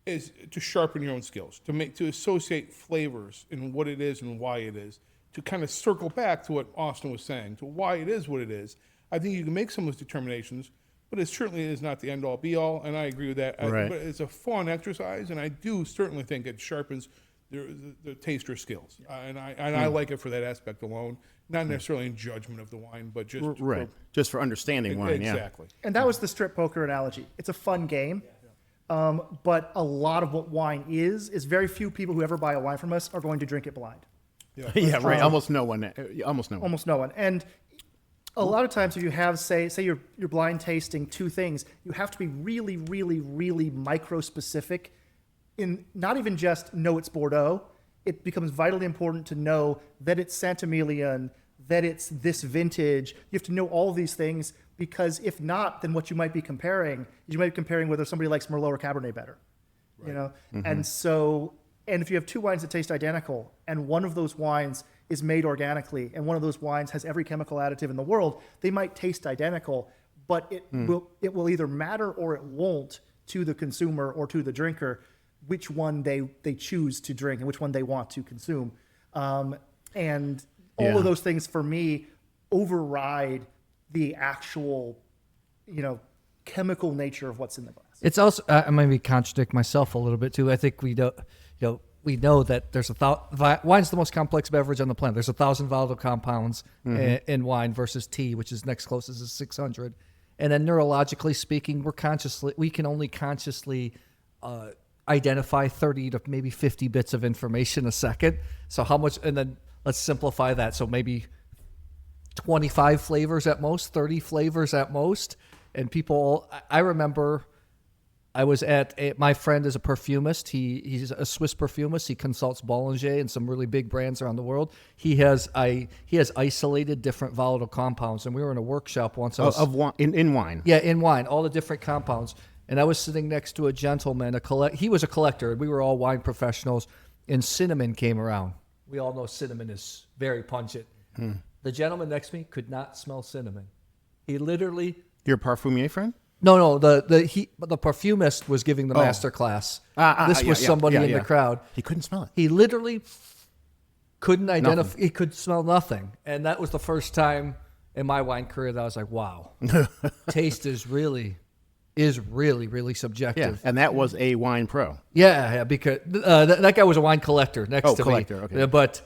Is to sharpen your own skills, to associate flavors and what it is and why it is, to kind of circle back to what Austin was saying, to why it is what it is. I think you can make some of those determinations, but it certainly is not the end-all, be-all, and I agree with that. Right. But it's a fun exercise, and I do certainly think it sharpens the taster skills, and I like it for that aspect alone, not necessarily in judgment of the wine, but just just for understanding wine. Exactly. And that was the strip poker analogy. It's a fun game. But a lot of what wine is very few people who ever buy a wine from us are going to drink it blind. Yeah, right. Almost no one. Almost no one. And a lot of times if you have, say you're blind tasting two things, you have to be really, really, really micro-specific in not even just know it's Bordeaux. It becomes vitally important to know that it's Saint-Emilion, that it's this vintage. You have to know all these things, because if not, then what you might be comparing whether somebody likes Merlot or Cabernet better, right. You know? Mm-hmm. And if you have two wines that taste identical, and one of those wines is made organically, and one of those wines has every chemical additive in the world, they might taste identical, but it will either matter or it won't to the consumer or to the drinker which one they choose to drink and which one they want to consume. And all of those things for me override the actual, chemical nature of what's in the glass. It's also, I maybe contradict myself a little bit too. I think we know that there's wine's the most complex beverage on the planet. There's 1,000 volatile compounds in wine versus tea, which is next closest is 600. And then neurologically speaking, we can only consciously identify 30 to maybe 50 bits of information a second. So how much, and then let's simplify that. So maybe 25 flavors at most, 30 flavors at most. And I remember I was my friend is a perfumist. He's a Swiss perfumist. He consults Bollinger and some really big brands around the world. He has isolated different volatile compounds. And we were in a workshop once. In wine. Yeah, in wine, all the different compounds. And I was sitting next to a gentleman, he was a collector. We were all wine professionals, and cinnamon came around. We all know cinnamon is very pungent. The gentleman next to me could not smell cinnamon. He literally... Your parfumier friend? No. The perfumist was giving the master class. This was somebody in the crowd. He couldn't smell it. He literally couldn't identify. He could smell nothing, and that was the first time in my wine career that I was like, "Wow, taste is really, really subjective." Yeah, and that was a wine pro. Yeah, because that guy was a wine collector next to me. Okay. But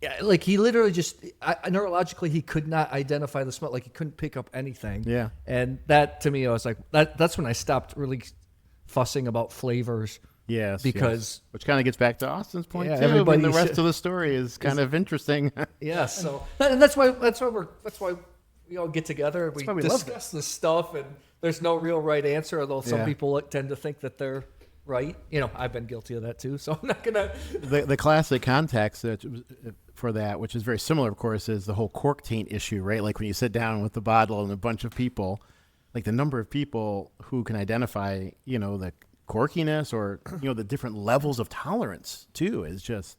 yeah, like he literally just neurologically he could not identify the smell. Like he couldn't pick up anything. Yeah, and that to me, I was like, that's when I stopped really fussing about flavors. Yes, because which kind of gets back to Austin's point too. Everybody, the rest of the story is kind of interesting. Yeah, so and that's why we all get together. We discuss this stuff, and there's no real right answer. Although some people tend to think that they're right. I've been guilty of that too. So I'm not gonna. The classic context for that, which is very similar, of course, is the whole cork taint issue, right? Like when you sit down with the bottle and a bunch of people, like the number of people who can identify, the corkiness or the different levels of tolerance too is just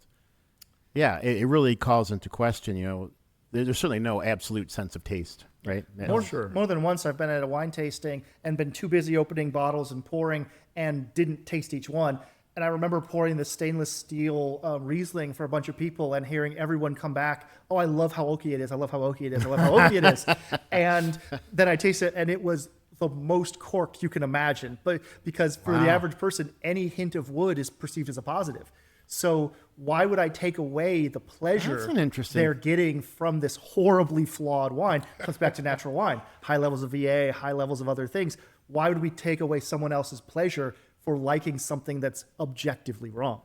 it really calls into question there's certainly no absolute sense of taste, right? More than once I've been at a wine tasting and been too busy opening bottles and pouring and didn't taste each one. And I remember pouring the stainless steel Riesling for a bunch of people and hearing everyone come back, I love how oaky it is, I love how oaky it is, I love how oaky it is. And then I tasted it and it was the most corked you can imagine, but because for the average person, any hint of wood is perceived as a positive. So why would I take away the pleasure they're getting from this horribly flawed wine? Comes back to natural wine, high levels of VA, high levels of other things. Why would we take away someone else's pleasure for liking something that's objectively wrong?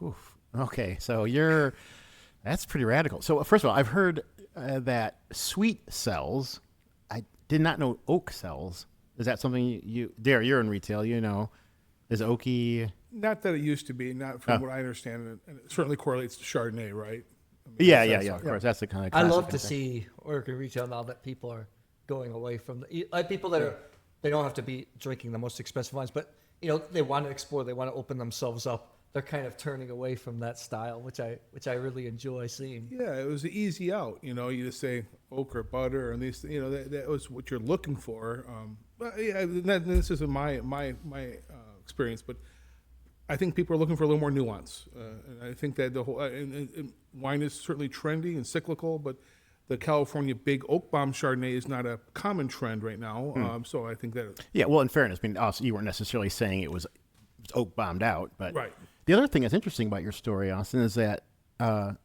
Oof. Okay, so that's pretty radical. So first of all, I've heard that sweet sells. I did not know oak sells. Is that something Dair, you're in retail, you know. Is oaky? Not that it used to be, not from what I understand. And it certainly correlates to Chardonnay, right? I mean, Yeah, of course. That's the kind of I love to thing. see work in retail now that people are going away from like people that they don't have to be drinking the most expensive wines, but they want to explore, they want to open themselves up. They're kind of turning away from that style, which I really enjoy seeing. Yeah, it was the easy out. You just say oak or butter, and these. That was what you're looking for. But yeah, this isn't my experience, but I think people are looking for a little more nuance. And I think that the whole and wine is certainly trendy and cyclical, but the California big oak bomb Chardonnay is not a common trend right now. So I think that. Yeah, well, in fairness, I mean, also, you weren't necessarily saying it was oak bombed out, but Right. The other thing that's interesting about your story, Austin, is that did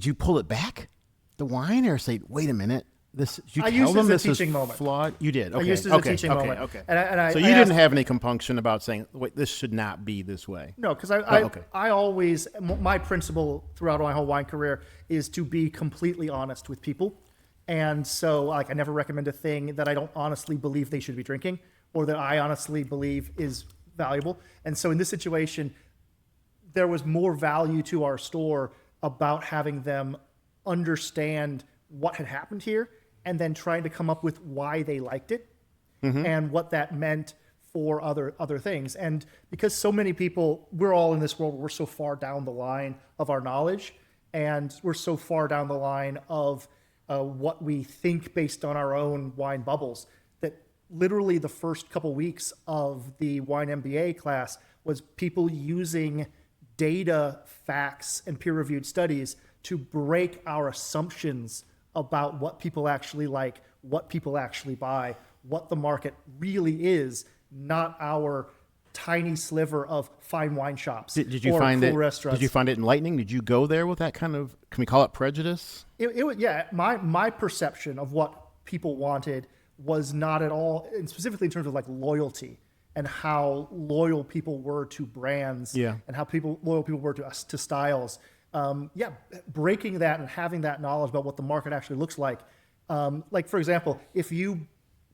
you pull it back, the wine, or say, wait a minute, did you I tell used it them as a this is teaching moment. flawed? You did. Okay. I used it as a teaching moment. Okay. And So I you asked- didn't have any compunction about saying, wait, this should not be this way. No, because okay. I always, my principle throughout my whole wine career is to be completely honest with people. And so I never recommend a thing that I don't honestly believe they should be drinking or that I honestly believe is valuable. And so in this situation, there was more value to our store about having them understand what had happened here and then trying to come up with why they liked it and what that meant for other things. And because so many people, we're all in this world, we're so far down the line of our knowledge and we're so far down the line of what we think based on our own wine bubbles that literally the first couple weeks of the wine MBA class was people using data, facts, and peer-reviewed studies to break our assumptions about what people actually like, what people actually buy, what the market really is, not our tiny sliver of fine wine shops Did you or find cool it? restaurants. Did you find it enlightening? Did you go there with that kind of? Can we call it prejudice? My perception of what people wanted was not at all, and specifically in terms of loyalty and how loyal people were to brands and how loyal people were to styles. Breaking that and having that knowledge about what the market actually looks like. For example, if you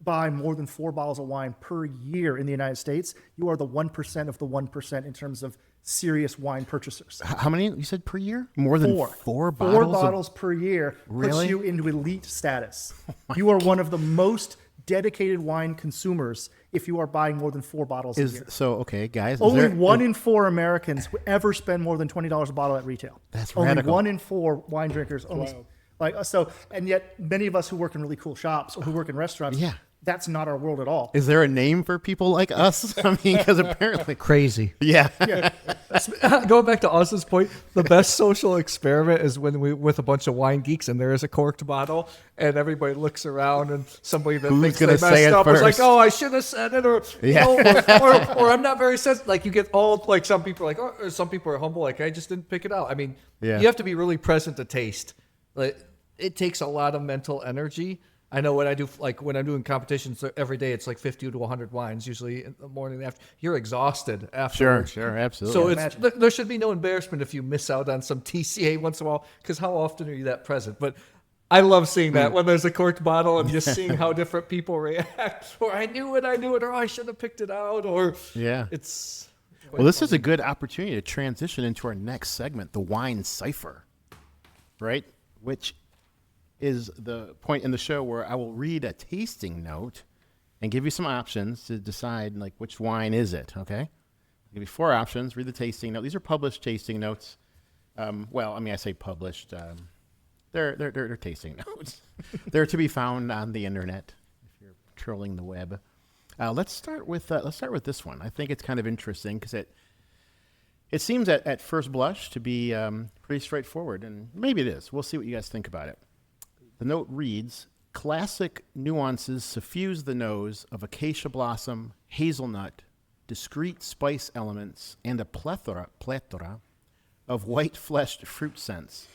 buy more than 4 bottles of wine per year in the United States, you are the 1% of the 1% in terms of serious wine purchasers. How many you said per year? More than 4 4 bottles. bottles per year Really? puts you into elite status. You are one of the most dedicated wine consumers if you are buying more than 4 bottles a year. Okay, guys. Only 1 in 4 Americans ever spend more than $20 a bottle at retail. That's only radical. 1 in 4 wine drinkers. And yet many of us who work in really cool shops or who work in restaurants, that's not our world at all. Is there a name for people like us? I mean, because apparently Crazy. Yeah. Going back to Austin's point, the best social experiment is when we with a bunch of wine geeks and there is a corked bottle and everybody looks around and somebody that thinks they gonna messed say it up is like, first? oh, I should have said it, or or I'm not very sensitive. Like you get all some people are like, or some people are humble, like I just didn't pick it out. I mean, you have to be really present to taste. Like it takes a lot of mental energy. I know when I do, when I'm doing competitions every day, it's 50 to 100 wines, usually in the morning and after. You're exhausted afterwards. Sure, absolutely. So there should be no embarrassment if you miss out on some TCA once in a while, because how often are you that present? But I love seeing that when there's a corked bottle and just seeing how different people react. Or I knew it, or I should have picked it out. Or it's. Well, this is a good opportunity to transition into our next segment, the wine cipher, right? Which is the point in the show where I will read a tasting note and give you some options to decide which wine is it, okay? I'll give you 4 options, read the tasting note. These are published tasting notes. I say published. They're tasting notes. They're to be found on the internet if you're trolling the web. Let's start with this one. I think it's kind of interesting because it seems at first blush to be pretty straightforward, and maybe it is. We'll see what you guys think about it. The note reads, classic nuances suffuse the nose of acacia blossom, hazelnut, discrete spice elements, and a plethora of white-fleshed fruit scents.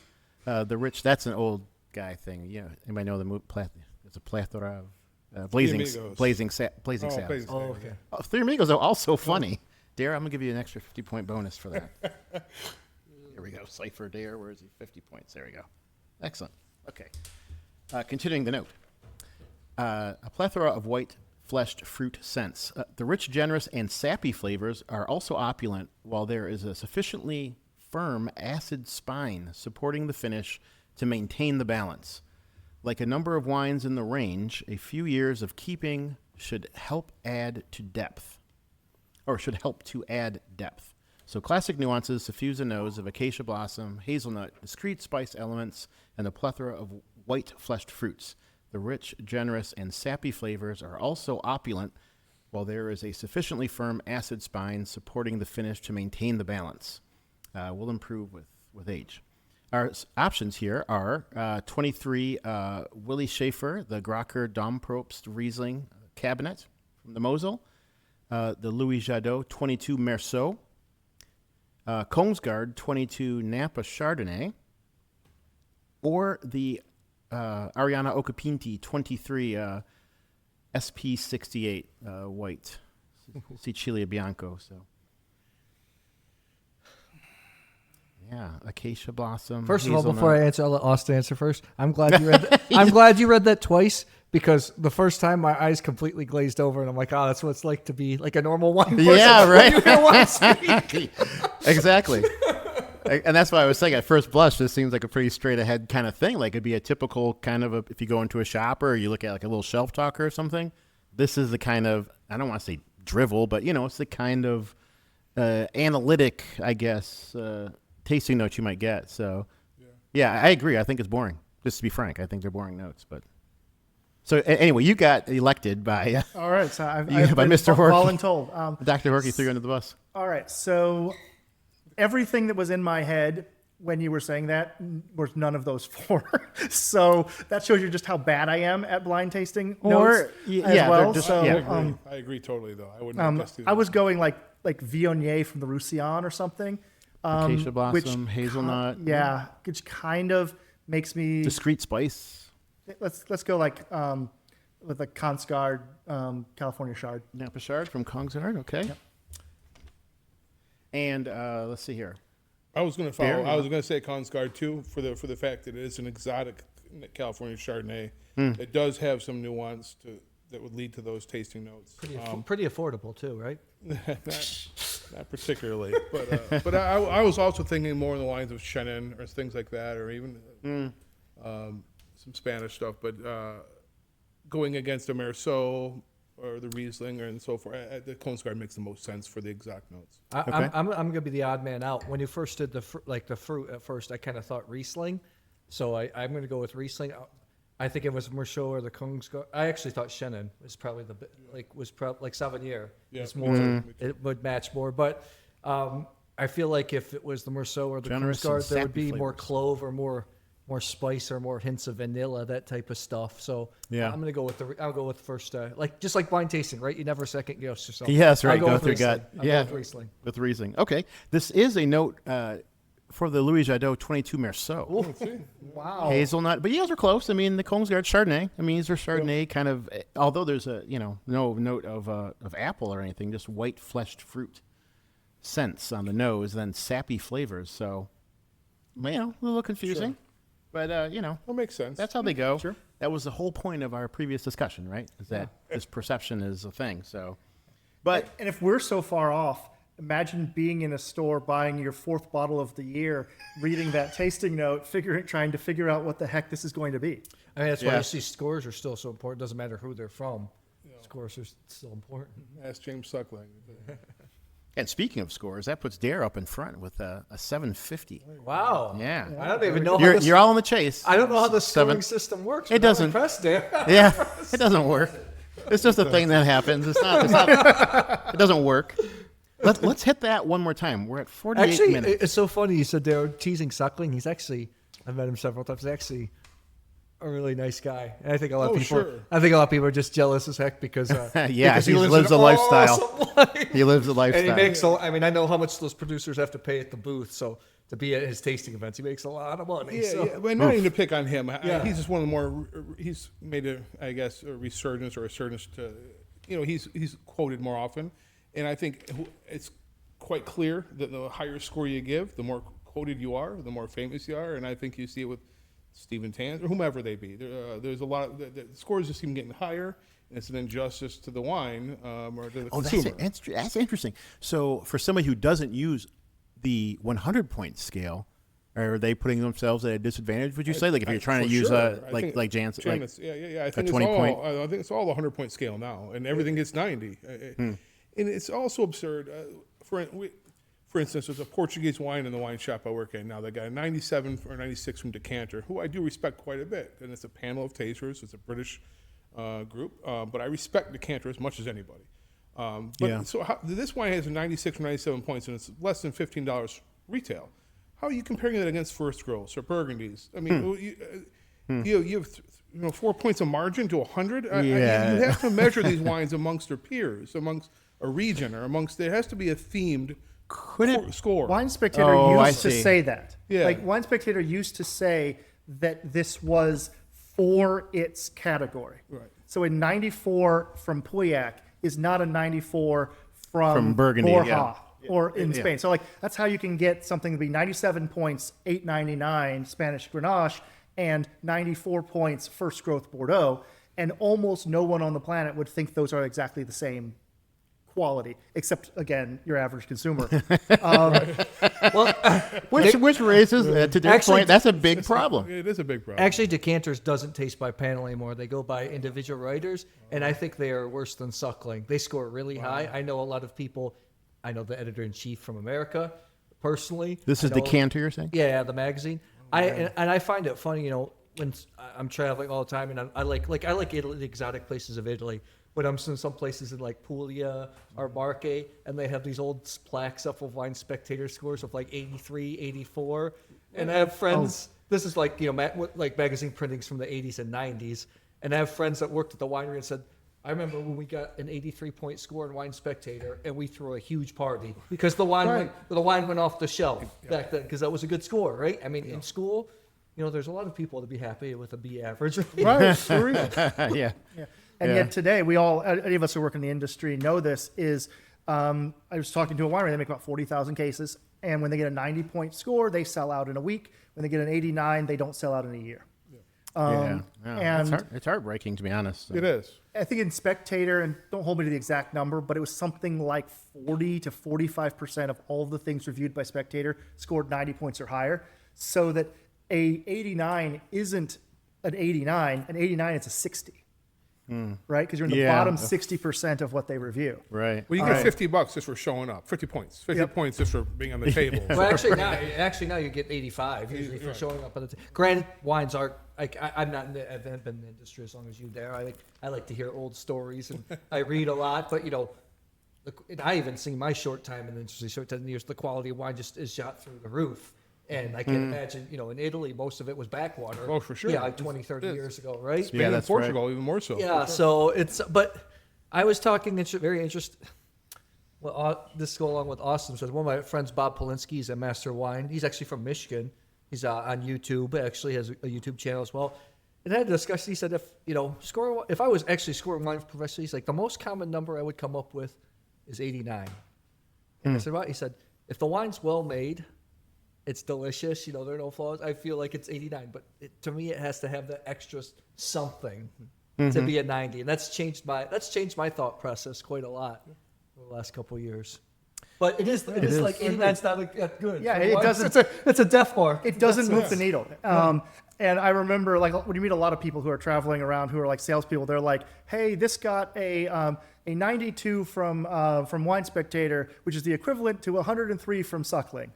The rich, that's an old guy thing. Yeah, anybody know the movie? There's a plethora of blazing Amigos. blazing Oh, saddles. Blazing Oh, Saddles, okay. Oh, Three Amigos are also funny. Dair, I'm gonna give you an extra 50-point bonus for that. Here we go. Cipher Dair, where is he? 50 points. There we go. Excellent. Okay. Continuing the note. A plethora of white-fleshed fruit scents. The rich, generous, and sappy flavors are also opulent, while there is a sufficiently firm acid spine supporting the finish to maintain the balance. Like a number of wines in the range, a few years of keeping should help add to depth. So classic nuances suffuse a nose of acacia blossom, hazelnut, discrete spice elements, and a plethora of white-fleshed fruits. The rich, generous, and sappy flavors are also opulent, while there is a sufficiently firm acid spine supporting the finish to maintain the balance. Will improve with age. Our options here are 23 Willi Schaefer, the Grocker Dompropst Riesling Cabinet from the Mosel, the Louis Jadot 22 Merceau, Kongsgaard 22 Napa Chardonnay, or the Ariana Occhipinti 23 SP68 White Sicilia Bianco. So, yeah, acacia blossom. First of all, hazelnut. before I answer, I'll let Austin answer first. I'm glad you read that. I'm glad you read that twice because the first time my eyes completely glazed over and I'm like, oh, that's what it's like to be like a normal wine person. Yeah, right. You hear one speak. Exactly. And that's why I was saying at first blush, this seems like a pretty straight ahead kind of thing. Like it'd be a typical kind of if you go into a shop or you look at like a little shelf talker or something. This is the kind of, I don't want to say drivel, but it's the kind of analytic, I guess, tasting notes you might get. So yeah, I agree. I think it's boring. Just to be frank, I think they're boring notes, but. So anyway, you got elected by All right, so I've by been Mr. Horkey. voluntold. Dr. Horkey threw you under the bus. All right, so everything that was in my head when you were saying that was none of those four. So that shows you just how bad I am at blind tasting notes as well. just- So yeah. I agree totally, though. I wouldn't guess I was going like Viognier from the Roussillon or something. Acacia blossom, hazelnut. Yeah, which kind of makes me. Discrete spice. Let's go like with a Kongsgaard California Chard. Napa Chard from Kongsgaard. Okay. Yep. And let's see here. I was going to follow. Dair, I was going to say Kongsgaard too for the fact that it is an exotic California Chardonnay. It does have some nuance that would lead to those tasting notes. Pretty affordable too, right? Not particularly, but I was also thinking more in the lines of Chenin or things like that, or even some Spanish stuff. But going against a Merceau or the Riesling and so forth, the Kongsgaard makes the most sense for the exact notes. I'm going to be the odd man out. When you first did the fruit at first, I kind of thought Riesling, so I'm going to go with Riesling. I think it was Merceau or the Kongsgaard. I actually thought Chenin was probably like Sauvignon. Yeah. It's more it would match more, but I feel like if it was the Merceau or the Generous and Kongsgaard, there would sappy be more flavors. clove or more spice or more hints of vanilla, that type of stuff. So Yeah. I'm gonna go with I'll go with first just like blind tasting, right? You never second guess yourself. Yeah, that's right. I'll Go with through Riesling. gut. I'll Yeah. go with Riesling. With Riesling. Okay. This is a note for the Louis Jadot 22 Merceau. Wow. Hazelnut. But you guys are close. I mean, the Kongsgaard Chardonnay. I mean, these are Chardonnay kind of, although there's no note of apple or anything, just white fleshed fruit scents on the nose, then sappy flavors. So, a little confusing. But, That makes sense. that's how they go. Sure. That was the whole point of our previous discussion, right? Is that this perception is a thing. So, but And if we're so far off, imagine being in a store buying your fourth bottle of the year, reading that tasting note, trying to figure out what the heck this is going to be. I mean, that's why Yeah. you see scores are still so important. Doesn't matter who they're from. Scores are still important. Ask James Suckling. and speaking of scores, that puts Dair up in front with a 750. Wow. Yeah. I don't even know You're all in the chase. I don't know how the scoring Seven. system works. It but I'm doesn't. impressed, Dan. Yeah, it doesn't work. It's just a thing that happens. It's not it doesn't work. Let's hit that one more time. We're at 48 Actually, minutes. it's so funny. You said they're teasing Suckling. He's actually, I've met him several times. He's actually a really nice guy. And I think a lot of Oh, people. sure. I think a lot of people are just jealous as heck because Yeah, because he lives an a lifestyle. awesome life. He lives a And lifestyle. he makes. I mean, I know how much those producers have to pay at the booth. So to be at his tasting events, he makes a lot of money. Yeah, so. yeah, but not even to pick on him. Yeah. He's just one of the more. He's made a resurgence or a resurgence to, he's quoted more often, and I think it's quite clear that the higher score you give, the more quoted you are, the more famous you are, and I think you see it with Stephen Tan or whomever they be. There's a lot of the scores just seem getting higher, and it's an injustice to the wine or to the consumer. That's interesting. So for somebody who doesn't use the 100-point scale, are they putting themselves at a disadvantage? Would you say, like if you're trying to use like Jansen, like yeah, I think a 20-point? I think it's all the 100-point scale now, and everything gets 90. And it's also absurd. For instance, there's a Portuguese wine in the wine shop I work at now. They got a 97 or 96 from Decanter, who I do respect quite a bit, and it's a panel of tasters. It's a British group, but I respect Decanter as much as anybody. So this wine has a 96 or 97 points, and it's less than $15 retail. How are you comparing that against First Growths or Burgundies? I mean, you have 4 points of margin to 100. You have to measure these wines amongst their peers, amongst a region, or amongst. There has to be a themed score. Wine Spectator used to say that. Yeah. Like Wine Spectator used to say that this was for its category. Right. So a 94 from Pauillac is not a 94 from Burgundy, Borja or in Spain. So like that's how you can get something to be 97 points, $8.99 Spanish Grenache, and 94 points First Growth Bordeaux, and almost no one on the planet would think those are exactly the same quality, except again your average consumer. Which raises to Dair's point, that's a big problem. It is a big problem. Actually, Decanters doesn't taste by panel anymore. They go by individual writers, and I think they are worse than Suckling. They score really high. I know a lot of people. I know the editor-in-chief from America, personally. This is Decanter, you're saying? Yeah, the magazine. I find it funny, when I'm traveling all the time, and I like Italy, the exotic places of Italy. But I'm in some places in like Puglia or Marche, and they have these old plaques up of Wine Spectator scores of like 83, 84. And I have friends, this is like, like magazine printings from the 80s and 90s. And I have friends that worked at the winery and said, I remember when we got an 83-point score in Wine Spectator, and we threw a huge party because the wine went off the shelf back then because that was a good score, right? I mean, in school, there's a lot of people to be happy with a B average. Right, for real. Yeah. And yet today, any of us who work in the industry know this, is I was talking to a winery, they make about 40,000 cases, and when they get a 90-point score, they sell out in a week. When they get an 89, they don't sell out in a year. And And it's heartbreaking, to be honest. It is. I think in Spectator, and don't hold me to the exact number, but it was something like 40 to 45% of all the things reviewed by Spectator scored 90 points or higher, so that a 89 isn't an 89. An 89 is a 60. Right? Because you're in the bottom 60% of what they review. Right. Well, you get $50 just for showing up. 50 points. 50 points just for being on the table. Well, actually now you get 85 usually for showing up on the Granted, wines are like I'm not. I haven't been in the industry as long as you, Dair. I like to hear old stories, and I read a lot. But I even seen my short time in the industry, short 10 years. The quality of wine just is shot through the roof. And I can imagine, in Italy, most of it was backwater. Oh, for sure. Yeah, like 20, 30 years ago, right? Spain and Portugal, even more so. Yeah, so but I was talking, very interesting. Well, this go along with Austin. So one of my friends, Bob Polinsky, he's a master of wine. He's actually from Michigan. He's on YouTube, actually has a YouTube channel as well. And I had a discussion. He said, if I was actually scoring wine professionally, he's like, the most common number I would come up with is 89. And I said, what? He said, if the wine's well made, it's delicious, there are no flaws, I feel like it's 89. But to me, it has to have that extra something to be a 90. And that's changed my thought process quite a lot over the last couple of years. But it is like 89's not good. Yeah, it doesn't. It's a death mark. It doesn't move the needle. And I remember, like, when you meet a lot of people who are traveling around who are like salespeople, they're like, "Hey, this got a 92 from Wine Spectator, which is the equivalent to 103 from Suckling."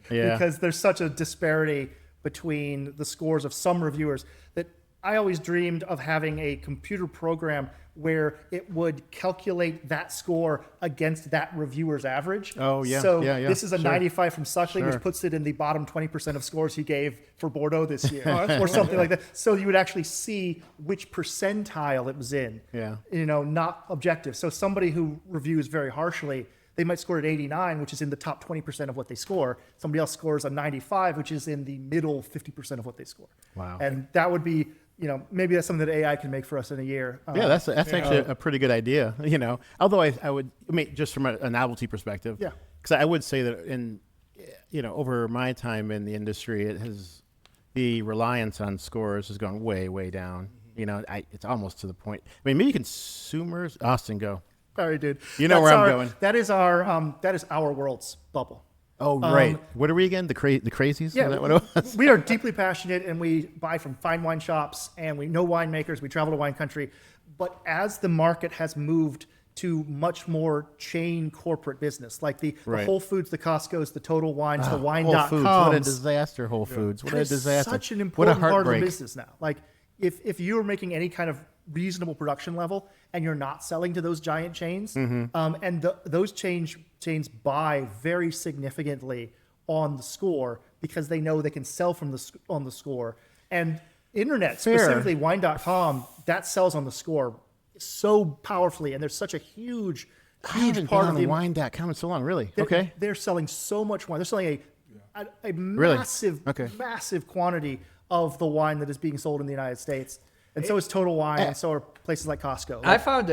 Because there's such a disparity between the scores of some reviewers that I always dreamed of having a computer program where it would calculate that score against that reviewer's average. Oh, yeah. So Yeah. this is a Sure. 95 from Suckling, Sure. which puts it in the bottom 20% of scores he gave for Bordeaux this year, or something like that. So you would actually see which percentile it was in. Yeah. Not objective. So somebody who reviews very harshly, they might score at 89, which is in the top 20% of what they score. Somebody else scores a 95, which is in the middle 50% of what they score. Wow. And that would be, maybe that's something that AI can make for us in a year. Yeah, that's actually a pretty good idea. Although I would, just from a novelty perspective. Yeah. Because I would say that over my time in the industry, the reliance on scores has gone way, way down. It's almost to the point. Maybe consumers. Austin, go. Sorry, dude. You know where I'm going. That is our world's bubble. Oh, right. What are we again? The crazies? Yeah, Is that what it was? we are deeply passionate, and we buy from fine wine shops, and we know winemakers. We travel to wine country. But as the market has moved to much more chain corporate business, like the Whole Foods, the Costco's, the Total Wines, the Wine.coms. Whole Foods. What a disaster, Whole Foods. What a disaster. Such an What a important part of the heartbreak. business now. Like, if you are making any kind of reasonable production level and you're not selling to those giant chains, and those chains buy very significantly on the score because they know they can sell on the score. And internet, specifically Wine.com, that sells on the score so powerfully, and there's such a huge part of the Wine.com in so long, really. Okay. They're selling so much wine. They're selling a Really? massive quantity of the wine that is being sold in the United States. And so is Total Wine, and so are places like Costco. I found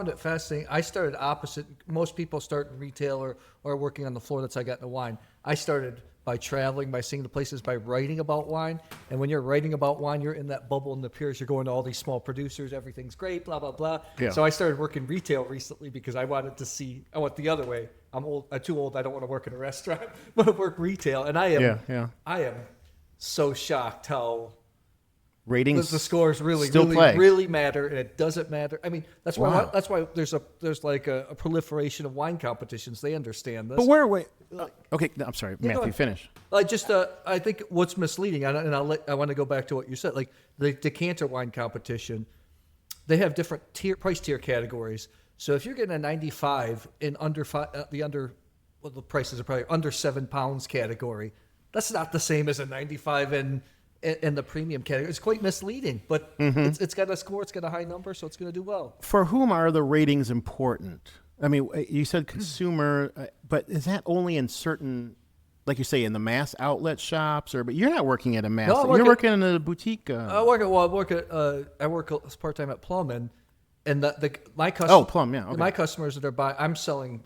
it fascinating. I started opposite. Most people start in retail or working on the floor. That's how I got into wine. I started by traveling, by seeing the places, by writing about wine. And when you're writing about wine, you're in that bubble in the peers. You're going to all these small producers. Everything's great, blah, blah, blah. Yeah. So I started working retail recently because I went the other way. I'm old. I'm too old. I don't want to work in a restaurant. I want to work retail. And I am so shocked how Ratings. the scores really matter, and it doesn't matter. That's why there's like a proliferation of wine competitions. They understand this. But wait. Okay, no, I'm sorry, Matthew. Finish. I think what's misleading, I want to go back to what you said. Like the decanter wine competition, they have different price tier categories. So if you're getting a 95 in the prices are probably under £7 category, that's not the same as a 95 in the premium category. It's quite misleading, but it's got a score, it's got a high number, so it's going to do well. For whom are the ratings important? You said consumer, but is that only in certain, like you say, in the mass outlet shops, but you're not working at a mass. No, you're working in a boutique. I work part time at Plum, and my customers. Oh, Plum, yeah. Okay. My customers that are buying,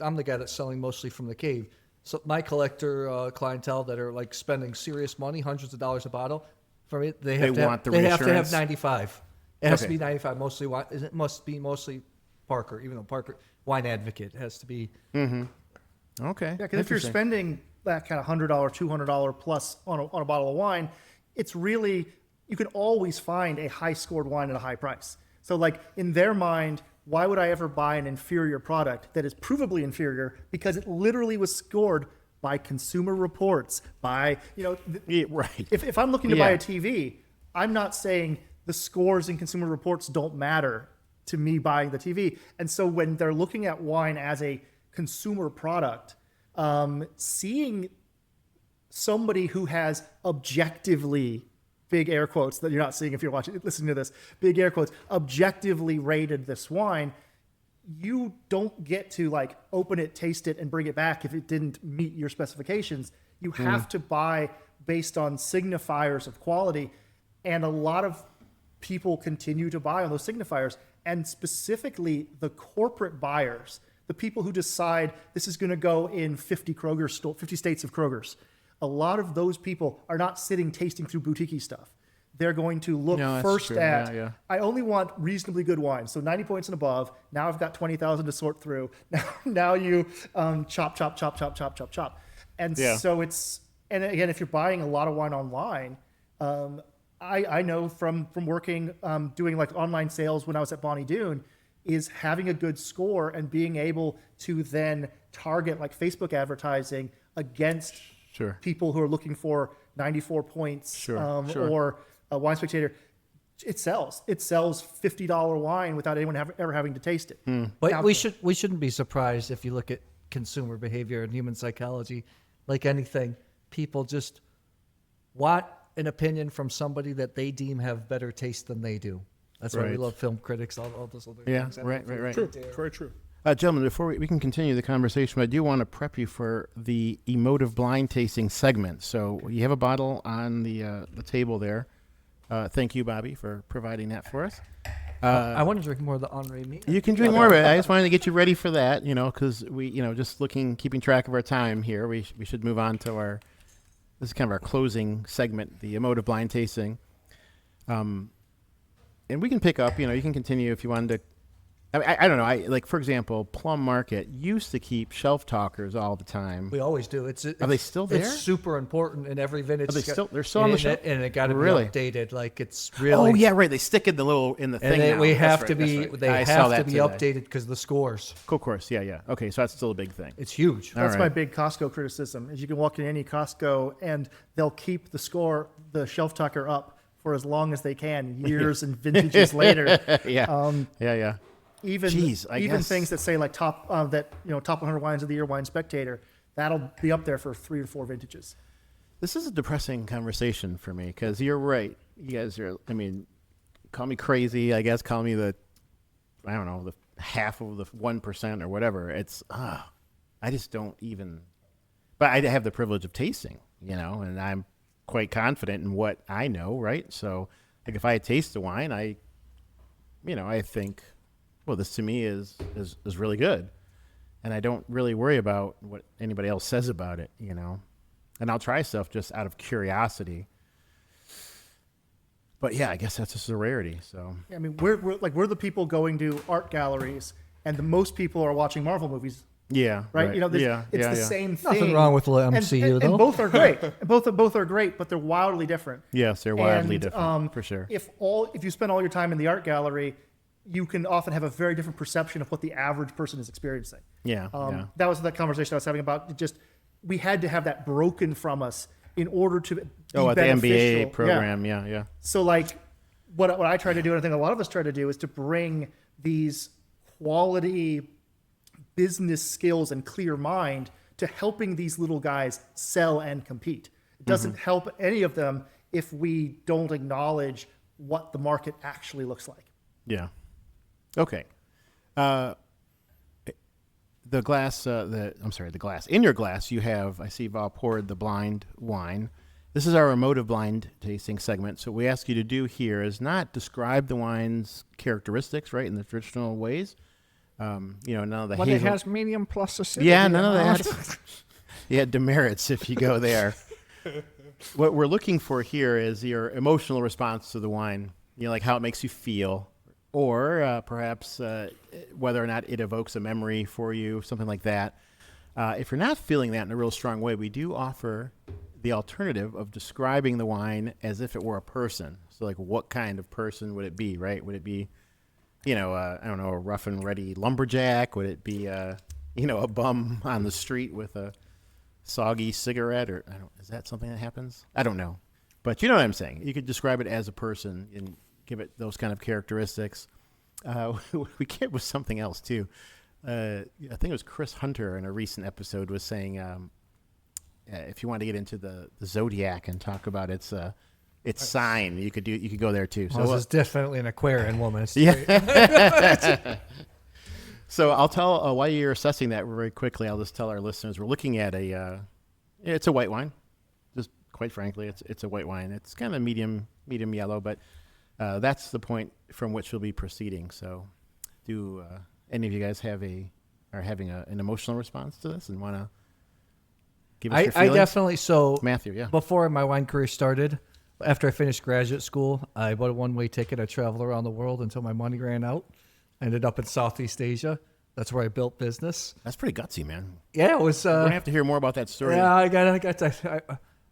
I'm the guy that's selling mostly from the cave. So my collector clientele that are like spending serious money, hundreds of dollars a bottle, for me, they have to have 95. It has to be 95. Mostly wine. It must be mostly Parker, even though Parker Wine Advocate has to be. Okay. Yeah, because if you're spending that kind of $100, $200 plus on a bottle of wine, it's really, you can always find a high scored wine at a high price. So like in their mind, why would I ever buy an inferior product that is provably inferior because it literally was scored by Consumer Reports, by, right. If I'm looking to buy a TV, I'm not saying the scores in Consumer Reports don't matter to me buying the TV. And so when they're looking at wine as a consumer product, seeing somebody who has objectively, big air quotes that you're not seeing if you're listening to this, big air quotes, objectively rated this wine, you don't get to like open it, taste it, and bring it back if it didn't meet your specifications. You have to buy based on signifiers of quality, and a lot of people continue to buy on those signifiers, and specifically the corporate buyers, the people who decide this is going to go in 50 states of Kroger's. A lot of those people are not sitting tasting through boutique stuff. They're going to look first at, I only want reasonably good wine. So 90 points and above. Now I've got 20,000 to sort through. Now you chop. And so and again, if you're buying a lot of wine online, I know from working, doing like online sales when I was at Bonnie Doon, is having a good score and being able to then target like Facebook advertising against people who are looking for 94 points or a Wine Spectator. It sells. It sells $50 wine without anyone ever having to taste it. But Now- we shouldn't be surprised if you look at consumer behavior and human psychology. Like anything, people just want an opinion from somebody that they deem have better taste than they do. That's why we Right. love film critics, all those other Yeah, things. right. True. Very true. Gentlemen, before we can continue the conversation, I do want to prep you for the emotive blind tasting segment. So you have a bottle on the table there. Thank you, Bobby, for providing that for us. I want to drink more of the Henri Meat. You can drink more of it. I just wanted to get you ready for that, because we, just keeping track of our time here. We should move on to this is kind of our closing segment, the emotive blind tasting. And we can pick up, you can continue if you wanted to. I don't know. For example, Plum Market used to keep shelf talkers all the time. We always do. Are they still there? It's super important in every vintage. They're still on the shelf? And it got to Really? be updated. Like it's really. Oh yeah, right. They stick it in the thing. And now. we That's have right, to that's be. right. They I saw have that to be today. updated because of the scores. Of course, yeah. Okay, so that's still a big thing. It's huge. All That's right. my big Costco criticism. Is you can walk in any Costco and they'll keep the shelf tucker up for as long as they can, years and vintages later. Yeah. Yeah. Even Jeez, I even guess. things that say like top 100 wines of the year, Wine Spectator, that'll be up there for 3 or 4 vintages. This is a depressing conversation for me because you're right. You guys are. Call me crazy. I guess call me the half of the 1% or whatever. It's I just don't even. But I have the privilege of tasting, and I'm quite confident in what I know, right? So, if I taste the wine, I think, well, this to me is really good, and I don't really worry about what anybody else says about it, And I'll try stuff just out of curiosity. But yeah, I guess that's just a rarity. So I mean, we're the people going to art galleries, and the most people are watching Marvel movies. yeah, Right? It's the yeah. same thing. Nothing wrong with the MCU, and though. both are great. both are great, but they're wildly different. Yes, they're wildly And, different for sure. If you spend all your time in the art gallery, you can often have a very different perception of what the average person is experiencing. Yeah, That was the conversation I was having about just we had to have that broken from us in order to be at the beneficial. MBA program, yeah. So what I try to do, and I think a lot of us try to do, is to bring these quality business skills and clear mind to helping these little guys sell and compete. It doesn't help any of them if we don't acknowledge what the market actually looks like. Yeah. Okay. The glass, the glass. In your glass, you have, I see you've all poured the blind wine. This is our emotive blind tasting segment. So what we ask you to do here is not describe the wine's characteristics, right, in the traditional ways. None of the hazel. medium plus acidity. Yeah, none of that. Yeah, demerits if you go there. What we're looking for here is your emotional response to the wine. Like how it makes you feel. Or perhaps whether or not it evokes a memory for you, something like that. If you're not feeling that in a real strong way, we do offer the alternative of describing the wine as if it were a person. So, what kind of person would it be, right? Would it be, I don't know, a rough and ready lumberjack? Would it be, a bum on the street with a soggy cigarette? Or is that something that happens? I don't know. But you know what I'm saying. You could describe it as a person and give it those kind of characteristics. We get with something else too. I think it was Chris Hunter in a recent episode was saying if you want to get into the zodiac and talk about its sign, you could go there too. So This is definitely an Aquarian woman. It's yeah. So I'll tell while you're assessing that very quickly. I'll just tell our listeners we're looking at it's a white wine. Just quite frankly, it's a white wine. It's kind of medium yellow, but. That's the point from which we'll be proceeding. So, do any of you guys are having an emotional response to this and want to give us your I feelings? definitely so. Matthew, yeah. Before my wine career started, after I finished graduate school, I bought a one-way ticket. I traveled around the world until my money ran out. I ended up in Southeast Asia. That's where I built business. That's pretty gutsy, man. Yeah, it was. We're gonna have to hear more about that story. Yeah, I got.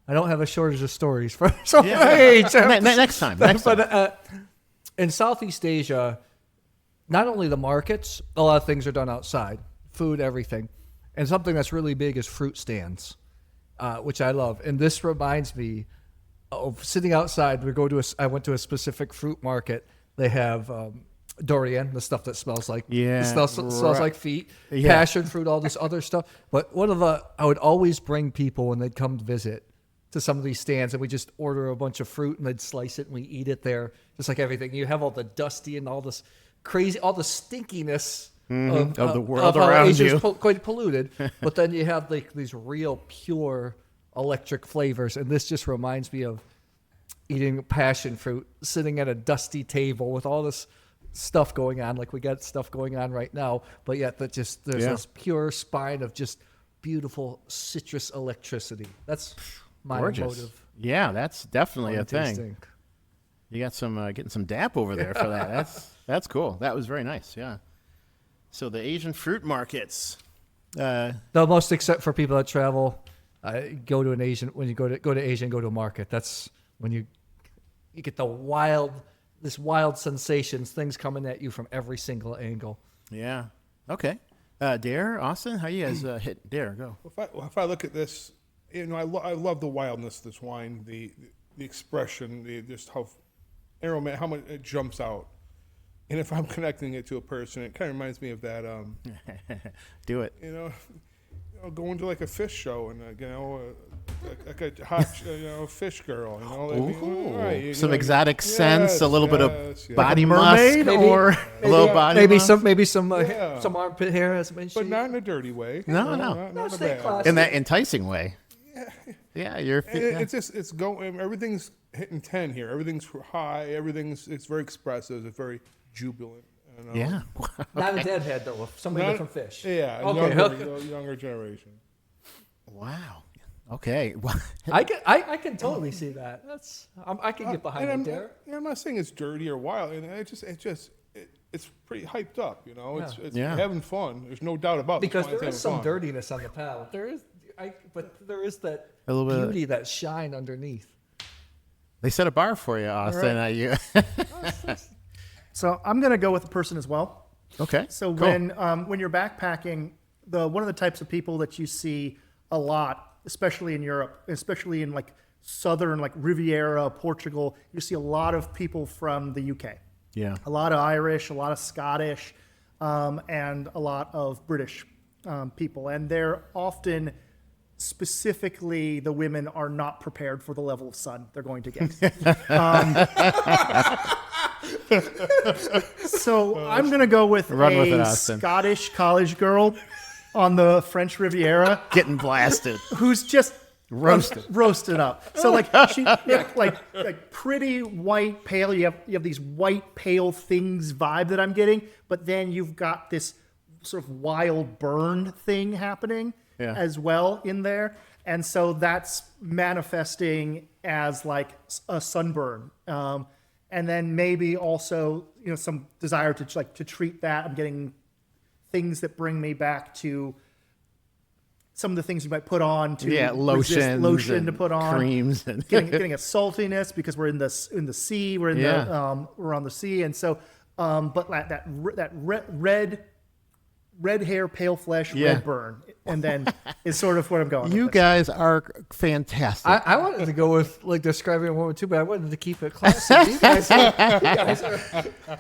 I don't have a shortage of stories for my age. Next time. But in Southeast Asia, not only the markets, a lot of things are done outside, food, everything. And something that's really big is fruit stands, which I love. And this reminds me sitting outside. I went to a specific fruit market. They have durian, the stuff that smells like smells like feet, passion fruit, all this other stuff. But I would always bring people when they'd come visit to some of these stands, and we just order a bunch of fruit and they'd slice it and we eat it there, just like everything. You have all the dusty and all this crazy, all the stinkiness of the world around Asia's you. Quite polluted, but then you have these real pure electric flavors, and this just reminds me of eating passion fruit, sitting at a dusty table with all this stuff going on, like we got stuff going on right now, but yet there's this pure spine of just beautiful citrus electricity. That's my motive. Yeah, that's definitely a thing. Tasting. You got some getting some dap over there for that. That's cool. That was very nice. Yeah. So the Asian fruit markets. The most except for people that travel, go to an Asian. When you go to Asia and go to a market, that's when you get wild sensations, things coming at you from every single angle. Yeah. Okay. Dair, Austin, how you guys hit? Dair, go. If I look at this, I love the wildness of this wine, the expression, just how aromatic, how much it jumps out. And if I'm connecting it to a person, it kind of reminds me of that. Do it. Going to like a fish show and like a hot fish girl. Some exotic scents, a little bit of body mermaid, musk, or a little body musk. Maybe some armpit hair, as mentioned, but not in a dirty way. No, not bad. In that enticing way. Yeah, it's going. Everything's hitting 10 here. Everything's high. It's very expressive. It's very jubilant. Yeah. Not a deadhead though. Somebody different fish. Yeah. Okay. Younger generation. Wow. Okay. I can totally see that. I can get behind it there. I'm not saying it's dirty or wild. It's pretty hyped up. It's having fun. There's no doubt about it. Because there is some dirtiness on the palate. But there is that beauty, that shine underneath. They set a bar for you, Austin. Right. So I'm going to go with the person as well. Okay. So when you're backpacking, one of the types of people that you see a lot, especially in Europe, especially in like southern like Riviera, Portugal, you see a lot of people from the UK. Yeah. A lot of Irish, a lot of Scottish, and a lot of British people, and they're often. Specifically, the women are not prepared for the level of sun they're going to get. So I'm going to go with a Scottish college girl on the French Riviera. Getting blasted. Who's just roasted up. So she like pretty white, pale. You have these white, pale things vibe that I'm getting, but then you've got this sort of wild burn thing happening. Yeah. As well in there, and so that's manifesting as like a sunburn, and then maybe also some desire to treat that. I'm getting things that bring me back to some of the things you might put on to lotion to put on, creams, and getting a saltiness because we're in the sea, we're on the sea, and so but that red hair, pale flesh, red burn, and then is sort of what I'm going. You guys are fantastic. I wanted to go with like describing a woman too, but I wanted to keep it classy.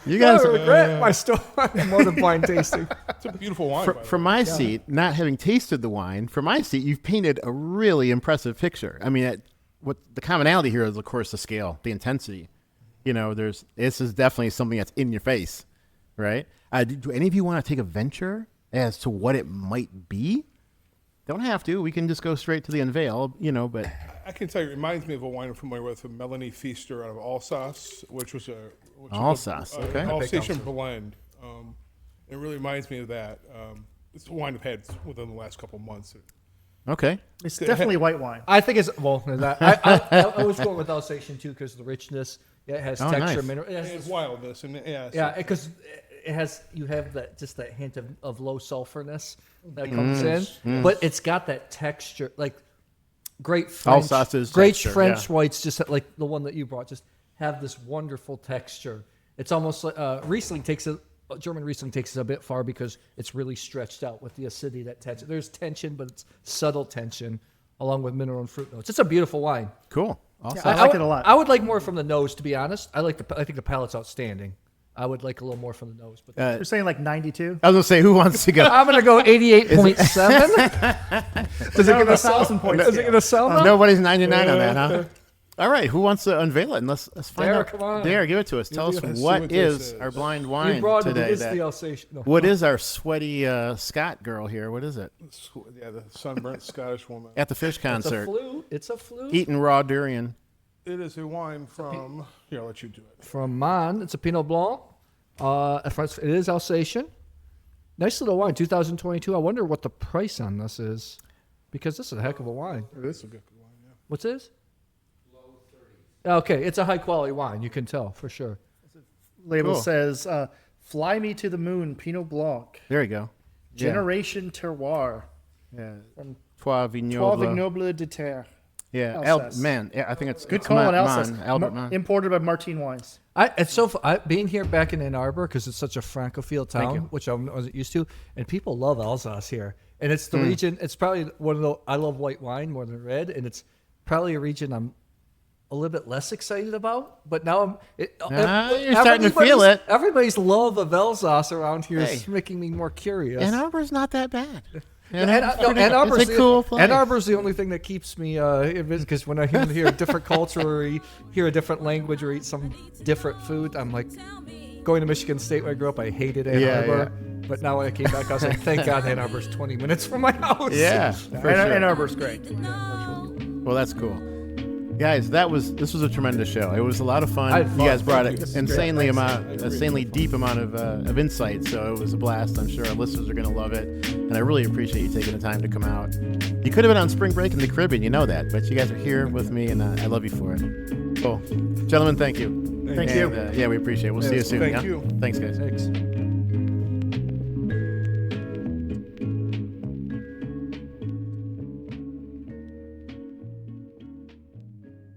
You guys regret my story more than blind tasting. It's a beautiful wine. From my seat, not having tasted the wine, from my seat, you've painted a really impressive picture. I mean, what the commonality here is, of course, the scale, the intensity. This is definitely something that's in your face, right? Do any of you want to take a venture as to what it might be? Don't have to. We can just go straight to the unveil, but... I can tell you, it reminds me of a wine I'm familiar with, from Melanie Feaster out of Alsace, which was Alsace, okay. Alsatian blend. It really reminds me of that. It's a wine I've had within the last couple of months. Okay. It's definitely white wine. I think it's... I was going with Alsatian, too, because of the richness. Yeah, it has texture. Nice. It has wildness. Because... you have that hint of low sulfurness that comes in, but it's got that texture, like great French whites, just like the one that you brought, just have this wonderful texture. It's almost like German Riesling takes it a bit far because it's really stretched out with the acidity, that tension. There's tension, but it's subtle tension along with mineral and fruit notes. It's a beautiful wine. Cool. Awesome. I like it a lot. I would like more from the nose, to be honest. I think the palate's outstanding. I would like a little more from the nose. But You're saying like 92? I was gonna say, who wants to go? I'm gonna go 88.7. Is it gonna sound? 1,000 points. Is it gonna sound? Nobody's 99 on that, huh? All right, who wants to unveil it? And let's find Dair, out. come on. Dair, give it to us. Tell us Let's see what what this is is. our blind You wine brought today. it. It's that- the Alsatian. No. what is our sweaty Scott girl here? What is it? Yeah, the sunburnt Scottish woman. At the fish It's a concert, flute. It's a flute. eating raw durian. It is a wine from. Here, I'll let you do it. From Man. It's a Pinot Blanc. It is Alsatian. Nice little wine, 2022. I wonder what the price on this is, because this is a heck of a wine. It is a good wine. Yeah. What's this? Low 30s. Okay, it's a high quality wine. You can tell for sure. Label Cool. says, "Fly Me to the Moon, Pinot Blanc, There you go. Yeah. Generation Terroir, Yeah. from Trois Trois Vignobles. Vignobles de Terre." Yeah. Alsace. Man, yeah, I think it's Good it's call on Man, Alsace. Albert Man. Imported by Martine Wines. Being here back in Ann Arbor, because it's such a Francophile Thank you. town, which I wasn't used to, and people love Alsace here. And it's the region. It's probably one of the. I love white wine more than red, and it's probably a region I'm a little bit less excited about. But now you're starting to feel it. Everybody's love of Alsace around here is Hey. making me more curious. Ann Arbor's not that bad. You know, Ann Arbor's it's a cool place. Ann Arbor's the only thing that keeps me because when I hear a different culture or hear a different language or eat some different food, I'm like, going to Michigan State where I grew up, I hated Ann Yeah, Arbor. But now when I came back, I was like, thank God Ann Arbor's 20 minutes from my house. Yeah, for Ann sure. Arbor's great. Well, that's cool. Guys, this was a tremendous show. It was a lot of fun. I had You fun. guys brought Thank an you. insanely deep amount of insight. So it was a blast. I'm sure our listeners are going to love it, and I really appreciate you taking the time to come out. You could have been on spring break in the Caribbean, you know that, but you guys are here with me, and I love you for it. Cool, gentlemen. Thank you. Thank you. Yeah, we appreciate it. We'll see you soon. Thank yeah? you. Thanks, guys. Thanks.